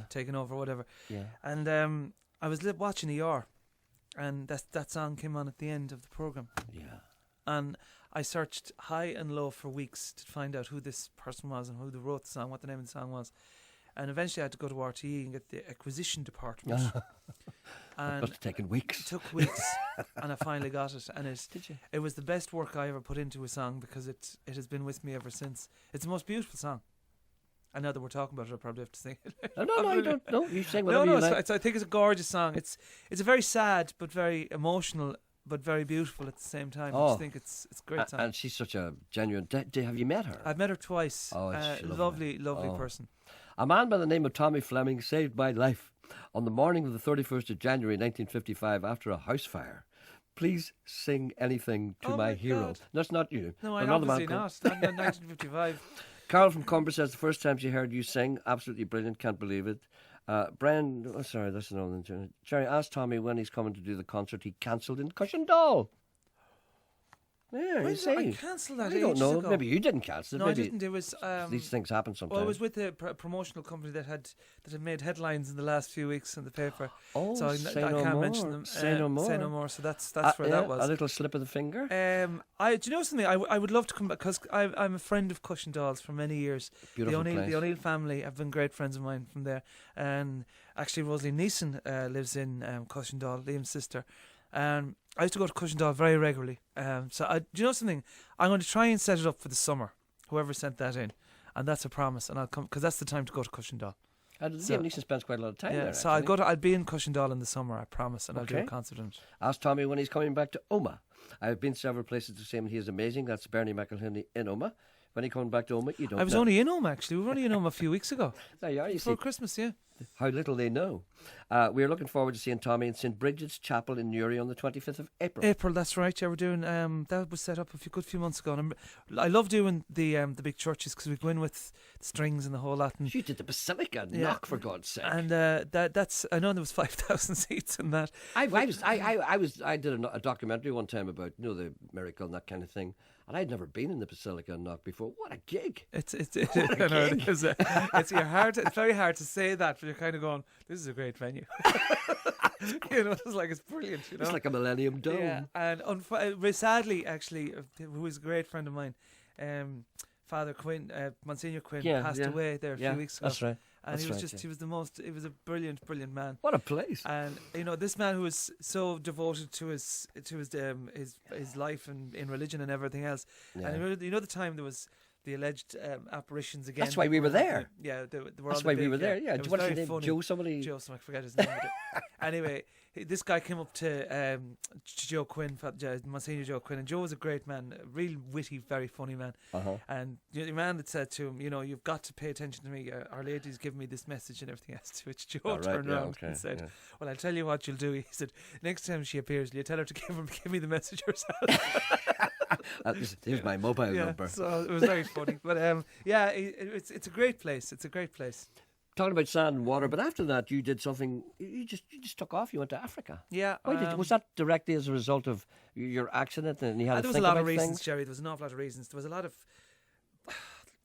taken over or whatever. Yeah. And I was watching ER, and that song came on at the end of the programme. Yeah. And I searched high and low for weeks to find out who this person was and who wrote the song, what the name of the song was. And eventually I had to go to RTE and get the acquisition department. And it must have taken weeks. It took weeks, and I finally got it. And it was the best work I ever put into a song, because it has been with me ever since. It's the most beautiful song. And now that we're talking about it, I probably have to sing it. No, you don't. No, you sing whatever you like. I think it's a gorgeous song. It's a very sad but very emotional, but very beautiful at the same time. I just think it's a great song. And she's such a genuine. Have you met her? I've met her twice. Oh, it's lovely person. A man by the name of Tommy Fleming saved my life on the morning of the 31st of January 1955 after a house fire. Please sing anything to my hero. God. That's not you. No, I Another obviously man not. Not in 1955. Carol from Cumber says the first time she heard you sing, absolutely brilliant, can't believe it. Brian, sorry, that's another one. Gerry asked Tommy when he's coming to do the concert he cancelled in Cushendall. Yeah, you see. I cancelled that I don't know. ago. Maybe you didn't cancel it. No, Maybe I didn't. It was these things happen sometimes. Well, I was with a promotional company that had made headlines in the last few weeks in the paper. Oh, so I can't mention them. Say no more. Say no more. So that's where that was. A little slip of the finger. Do you know something? I would love to come back, because I'm a friend of Cushendall's for many years. Beautiful place. The O'Neill family have been great friends of mine from there, and actually Rosalie Neeson lives in Cushendall, Liam's sister. I used to go to Cushendall very regularly. Do you know something? I'm going to try and set it up for the summer. Whoever sent that in, and that's a promise. And I'll come, because that's the time to go to Cushendall. Liam Neeson spends quite a lot of time there. So I'll be in Cushendall in the summer, I promise, and I'll do a concert in it. Ask Tommy when he's coming back to Omagh. I've been several places to see him. He is amazing. That's Bernie McElhinney in Omagh. When he coming back to Omagh, you don't. I was only in Omagh, actually. We were only in Omagh a few weeks ago. There you are. You before see Christmas, yeah. How little they know. We're looking forward to seeing Tommy in St Bridget's Chapel in Newry on the 25th of April. April, that's right. Yeah, we're doing. That was set up a good few months ago. And I love doing the big churches, because we go in with strings and the whole lot. And you did the Basilica Knock, for God's sake. And that's. I know there was 5,000 seats in that. I did a documentary one time about the miracle and that kind of thing. And I'd never been in the Basilica Knock before. What a gig! It's very hard to say that, but you're kind of going, "This is a great venue." It's brilliant. It's like a Millennium Dome. Yeah, and sadly, actually, who is a great friend of mine, Father Quinn, Monsignor Quinn, passed away there a few weeks ago. That's right. And he was a brilliant man. What a place! And this man who was so devoted to his life and in religion and everything else. Yeah. And the time there was the alleged apparitions again. That's why we were there. Yeah, that's why we were there. Yeah, what's his name? Funny. Joe somebody. Joe, I forget his name. Anyway, this guy came up to Joe Quinn, Monsignor Joe Quinn, and Joe was a great man, a real witty, very funny man. And the man that said to him, "You've got to pay attention to me. Our Lady's given me this message and everything else." To which Joe turned around and said, "Well, I'll tell you what you'll do." He said, "Next time she appears, will you tell her to give me the message herself?" Here's my mobile number. So it was very funny, but it's a great place. It's a great place. Talking about Sand and Water, but after that you did something. You just took off. You went to Africa. Yeah. Why did you? Was that directly as a result of your accident, and you had to think about things? There was a lot of reasons, Gerry. There was an awful lot of reasons. There was a lot of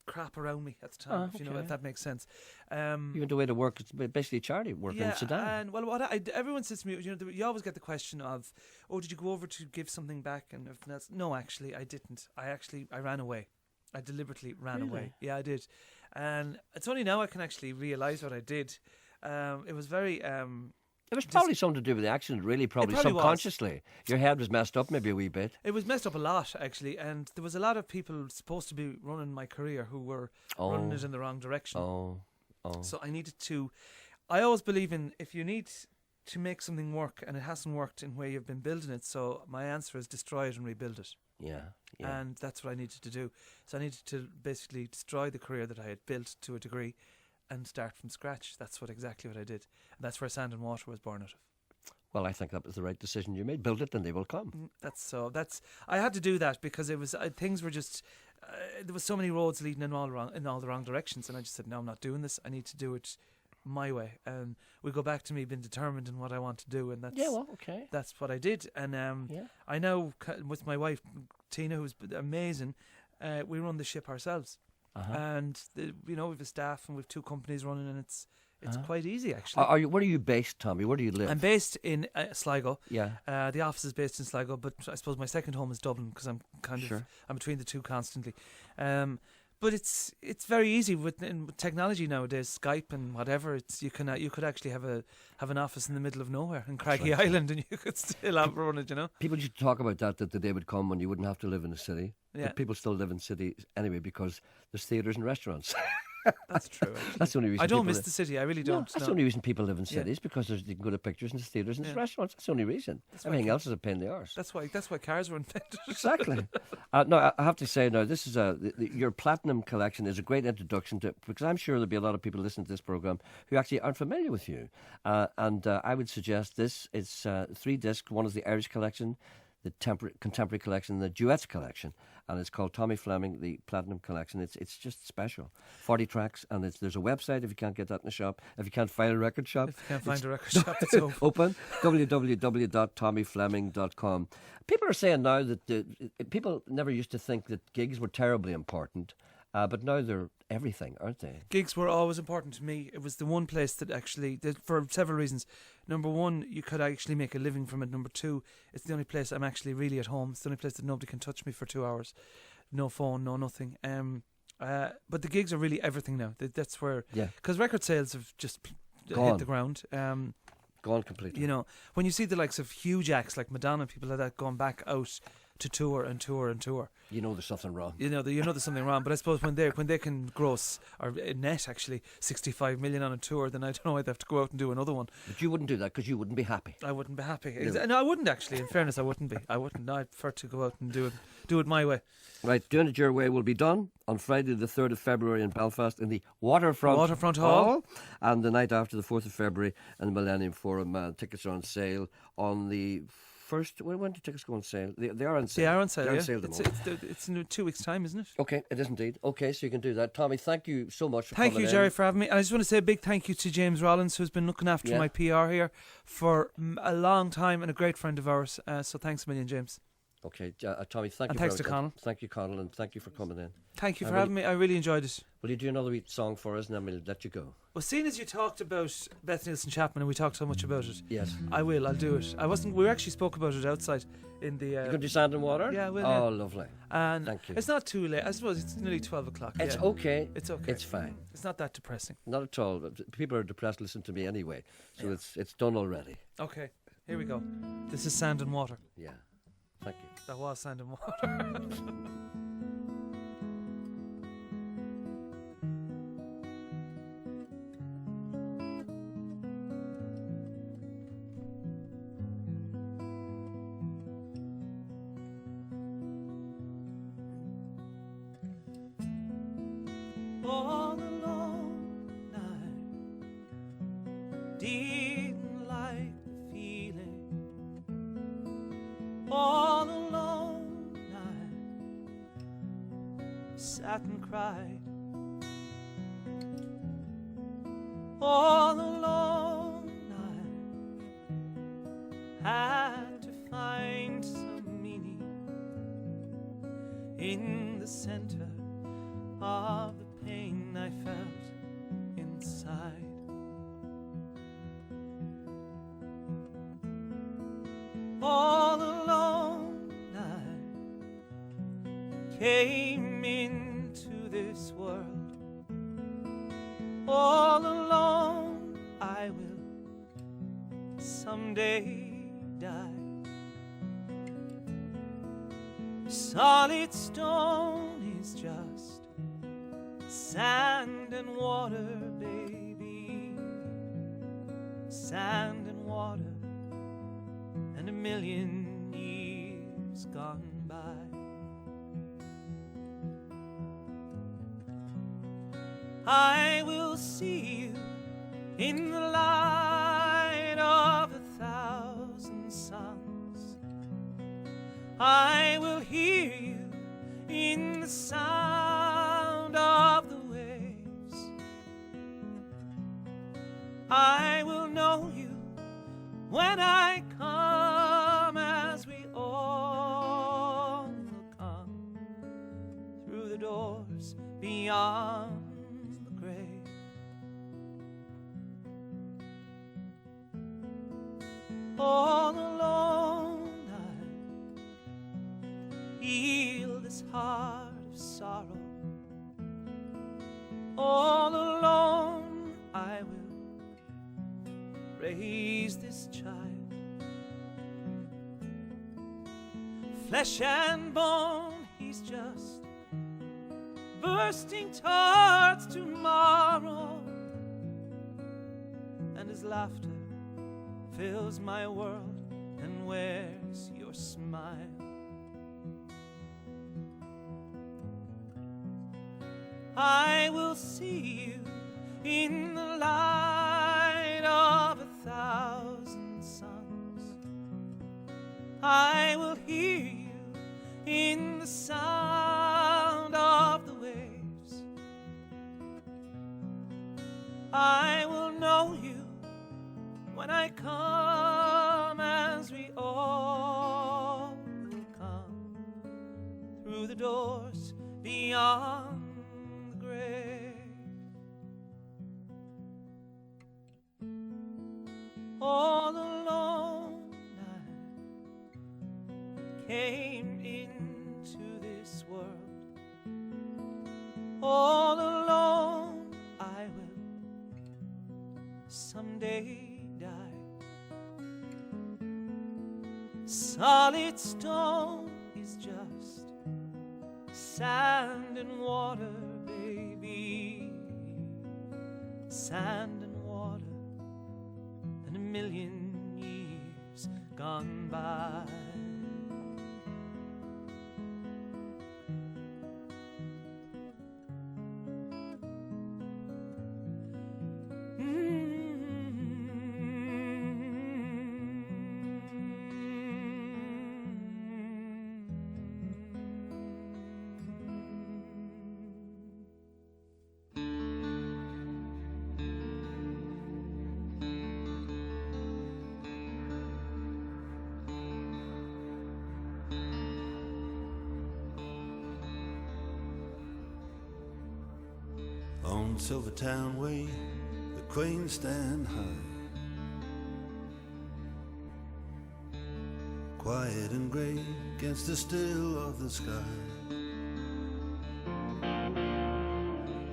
crap around me at the time. If that makes sense. You went away to work. It's basically charity work in Sudan. And everyone says to me, you always get the question of, "Oh, did you go over to give something back?" And everything else. No, actually, I didn't. I ran away. I deliberately ran away. Yeah, I did. And it's only now I can actually realise what I did. It was very... it was probably something to do with the accident, really, probably subconsciously. Your head was messed up maybe a wee bit. It was messed up a lot, actually, and there was a lot of people supposed to be running my career who were running it in the wrong direction. So I needed to... I always believe in, if you need to make something work and it hasn't worked in where you've been building it, so my answer is destroy it and rebuild it. Yeah. Yeah. And that's what I needed to do. So I needed to basically destroy the career that I had built to a degree and start from scratch. That's exactly what I did. And that's where Sand and Water was born out of. Well, I think that was the right decision you made. Build it and they will come. I had to do that because it was things were just there was so many roads leading in all the wrong directions, and I just said, no, I'm not doing this. I need to do it my way. And we go back to me being determined in what I want to do, and that's what I did. And I now, with my wife Tina, who's amazing, we run the ship ourselves. And we have a staff and we've 2 companies running, and it's quite easy actually. Where are you based, Tommy? Where do you live? I'm based in Sligo. Yeah. The office is based in Sligo, but I suppose my second home is Dublin because I'm I'm between the two constantly. But it's very easy with technology nowadays, Skype and whatever. You could actually have an office in the middle of nowhere in Craggy Island, and you could still have run it. People used to talk about that the day would come when you wouldn't have to live in a city. Yeah. But people still live in cities anyway because there's theatres and restaurants. That's true. Actually. That's the only reason. I don't miss the city. I really don't. That's the only reason people live in cities because you can go to pictures and there's theatres and there's restaurants. That's the only reason. Everything else is a pain in the arse. That's why cars were invented. Exactly. No, I have to say now, this is your platinum collection is a great introduction to, because I'm sure there'll be a lot of people listening to this program who actually aren't familiar with you, and I would suggest this is 3 discs. One is the Irish collection, the contemporary collection, the duets collection, and it's called Tommy Fleming, the Platinum Collection. It's just special. 40 tracks, and there's a website if you can't get that in the shop. If you can't find a record shop. If you can't find a record shop, it's open. www.tommyfleming.com. People are saying now that people never used to think that gigs were terribly important, but now they're everything, aren't they? Gigs were always important to me. It was the one place that actually, for several reasons. Number one, you could actually make a living from it. Number two, it's the only place I'm actually really at home. It's the only place that nobody can touch me for 2 hours. No phone, no nothing. But the gigs are really everything now. That's where, because record sales have just hit the ground. Gone completely. When you see the likes of huge acts like Madonna, people like that going back out to tour and tour and tour, there's something wrong. There's something wrong. But I suppose when they can gross or net actually 65 million on a tour, then I don't know why they have to go out and do another one. But you wouldn't do that because you wouldn't be happy. I wouldn't be happy. No, I wouldn't actually. In fairness, I wouldn't be. I wouldn't. No, I'd prefer to go out and do it my way. Right, Doing It Your Way will be done on Friday the 3rd of February in Belfast in the Waterfront Hall, and the night after, the 4th of February, in the Millennium Forum. Tickets are on sale on the first. When do tickets go on sale? They are on sale. They are on sale. They're yeah. on sale at the moment. It's in 2 weeks' time, isn't it? Okay, it is indeed. Okay, so you can do that. Tommy, thank you so much for coming in. Thank you, Gerry, for having me. And I just want to say a big thank you to James Rollins, who's been looking after my PR here for a long time and a great friend of ours. So thanks a million, James. Okay, Tommy, thank you. And thanks to Conal. Thank you, Conal, and thank you for coming in. Thank you for having me. I really enjoyed it. Will you do another wee song for us, and then we'll let you go? Well, seeing as you talked about Beth Nielsen Chapman, and we talked so much about it, yes, I will. I'll do it. We actually spoke about it outside in the. You can do Sand and Water. Yeah, I will. Oh, lovely. And thank you. It's not too late. I suppose it's nearly 12 o'clock. It's okay. It's okay. It's fine. It's not that depressing. Not at all. People are depressed. Listen to me anyway. So it's done already. Okay, here we go. This is Sand and Water. Yeah. Thank you. That was Sand and Water. All alone night, didn't like the feeling. All alone night, sat and cried. All alone night, had to find some meaning in the center of the pain I felt inside. All alone I came into this world. All alone I will someday die. Solid stone is just sand and water, baby. Sand and water, and a million years gone by. I will see you in the light of 1,000 suns. I will hear you in the sound of the waves. I will know you when I come, as we all will come through the doors beyond the grave. All alone I heal this heart of sorrow. All alone I will raise this child. Flesh and bone, he's just bursting towards tomorrow, and his laughter fills my world. And where's your smile? I will see you in the light of 1,000 suns. I will hear you in the sound of the waves. I will know you when I come, as we all will come through the doors beyond the grave. All alone I came into this world. All alone I will someday die. Solid stone is just sand and water, baby. Sand and water, and 1,000,000 years gone by. On Silvertown Way, the cranes stand high, quiet and grey against the still of the sky.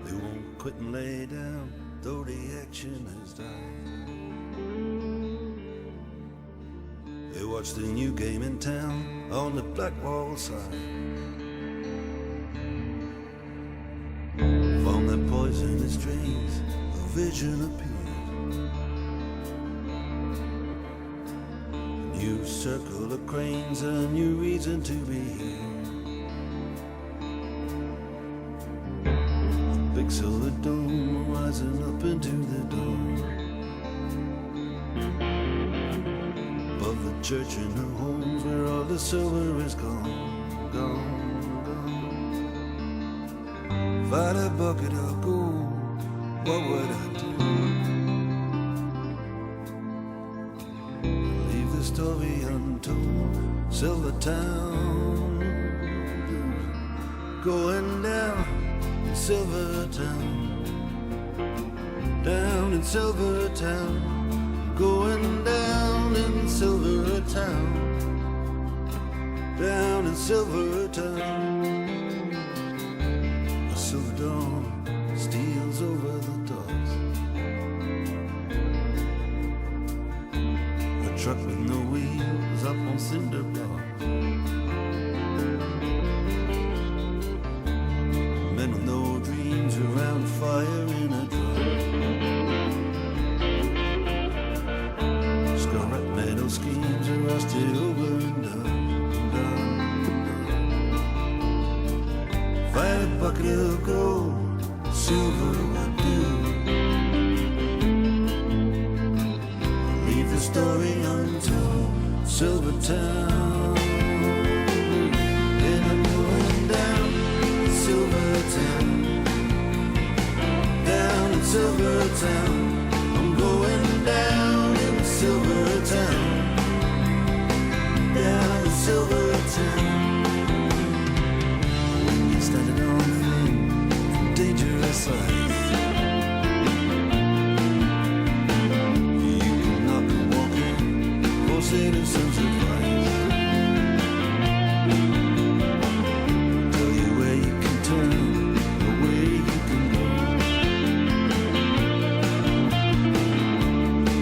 They won't quit and lay down, though the action has died. They watch the new game in town on the Blackwall side. From their poisonous dreams, a vision appeared. A new circle of cranes, a new reason to be here. A big silver dome rising up into the dawn. Above the church and the homes where all the silver is gone, gone. If I had a bucket of gold, what would I do? Leave the story untold. Silvertown blues, going down in Silvertown, down in Silvertown, going down in Silvertown, down in Silvertown. Silver dawn steals over the docks. A truck with no wheels up on cinder blocks. Men with no dreams around fire in a drum. Scarlet metal schemes are rusted over and done. If I had a bucket of gold, silver would do. Leave the story untold, Silver Town. And I'm going down Silver Town, down in Silver Town. I'm going down in Silver Town, down in Silver Town. When you started on thing from dangerous heights, you can knock and walk in for saving son's advice. Tell you where you can turn, or where you can go.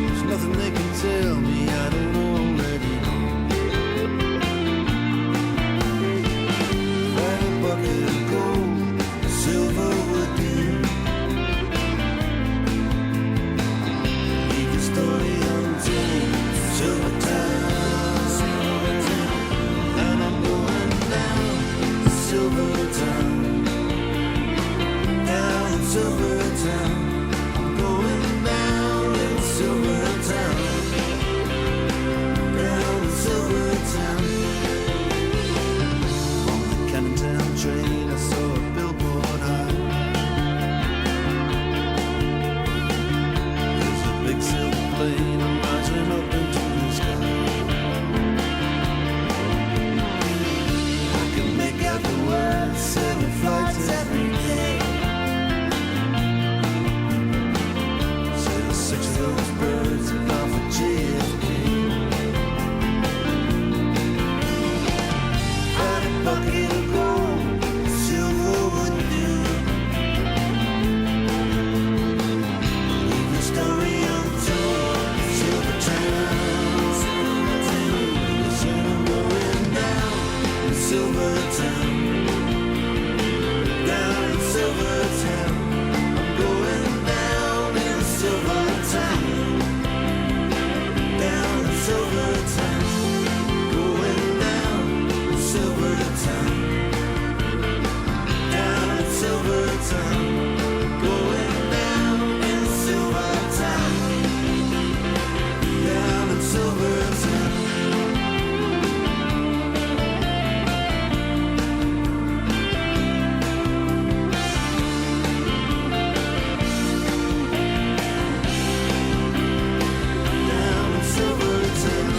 There's nothing they can tell me I don't already know. Find a bucket of gold, silver would do. Leave the story untold, Silver Town. And I'm going down to Silver Town, down in Silver Town. I'm going down in Silver Town, down in Silver Town. On the Cannon Town train, I saw a billboard high. There's a big silver plane rising up into the sky. I can make out the words, 7 flights every day. Say the 6 of those birds are bound for JFK. Find a bucket of gold, silver would do. Leave the story untold, Silver Town. Listen, I'm going down in Silver Town, down in Silver Town. I'm going down in Silver Town, down in Silver Town. Going down in Silver Town, down in Silver Town. Going down in Silver Town, down in Silver Town. Down in Silver Town,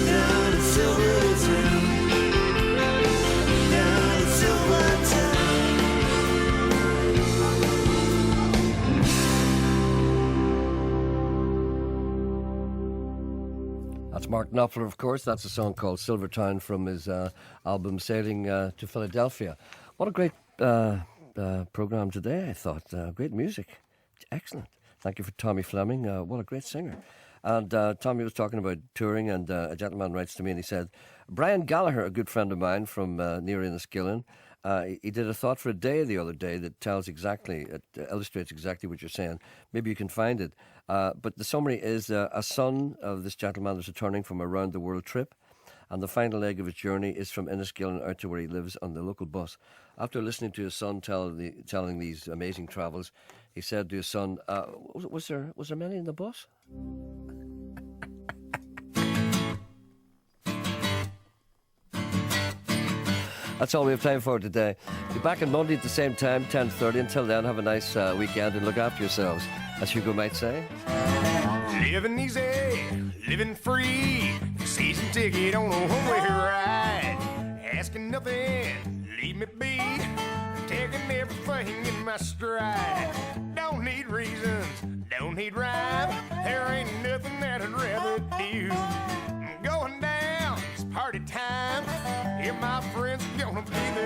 down in Silver Town, down in Silver Town. That's Mark Knopfler, of course. That's a song called Silver Town from his album Sailing to Philadelphia. What a great program today, I thought. Great music. Excellent. Thank you for Tommy Fleming. What a great singer. And Tommy was talking about touring, and a gentleman writes to me and he said, Brian Gallagher, a good friend of mine from near Enniskillen, he did a thought for a day the other day that tells exactly, it illustrates exactly what you're saying. Maybe you can find it. But the summary is a son of this gentleman is returning from a round the world trip, and the final leg of his journey is from Enniskillen out to where he lives on the local bus. After listening to his son telling these amazing travels, he said to his son, was there many in the bus? That's all we have time for today. Be back on Monday at the same time, 10:30. Until then, have a nice weekend and look after yourselves, as Hugo might say. Living easy, living free, season ticket on a one-way ride. Asking nothing, leave me be, taking everything in my stride. Don't need reasons, don't need rhyme, there ain't nothing that I'd rather do. I'm going down, it's party time, yeah, my friends are gonna be there.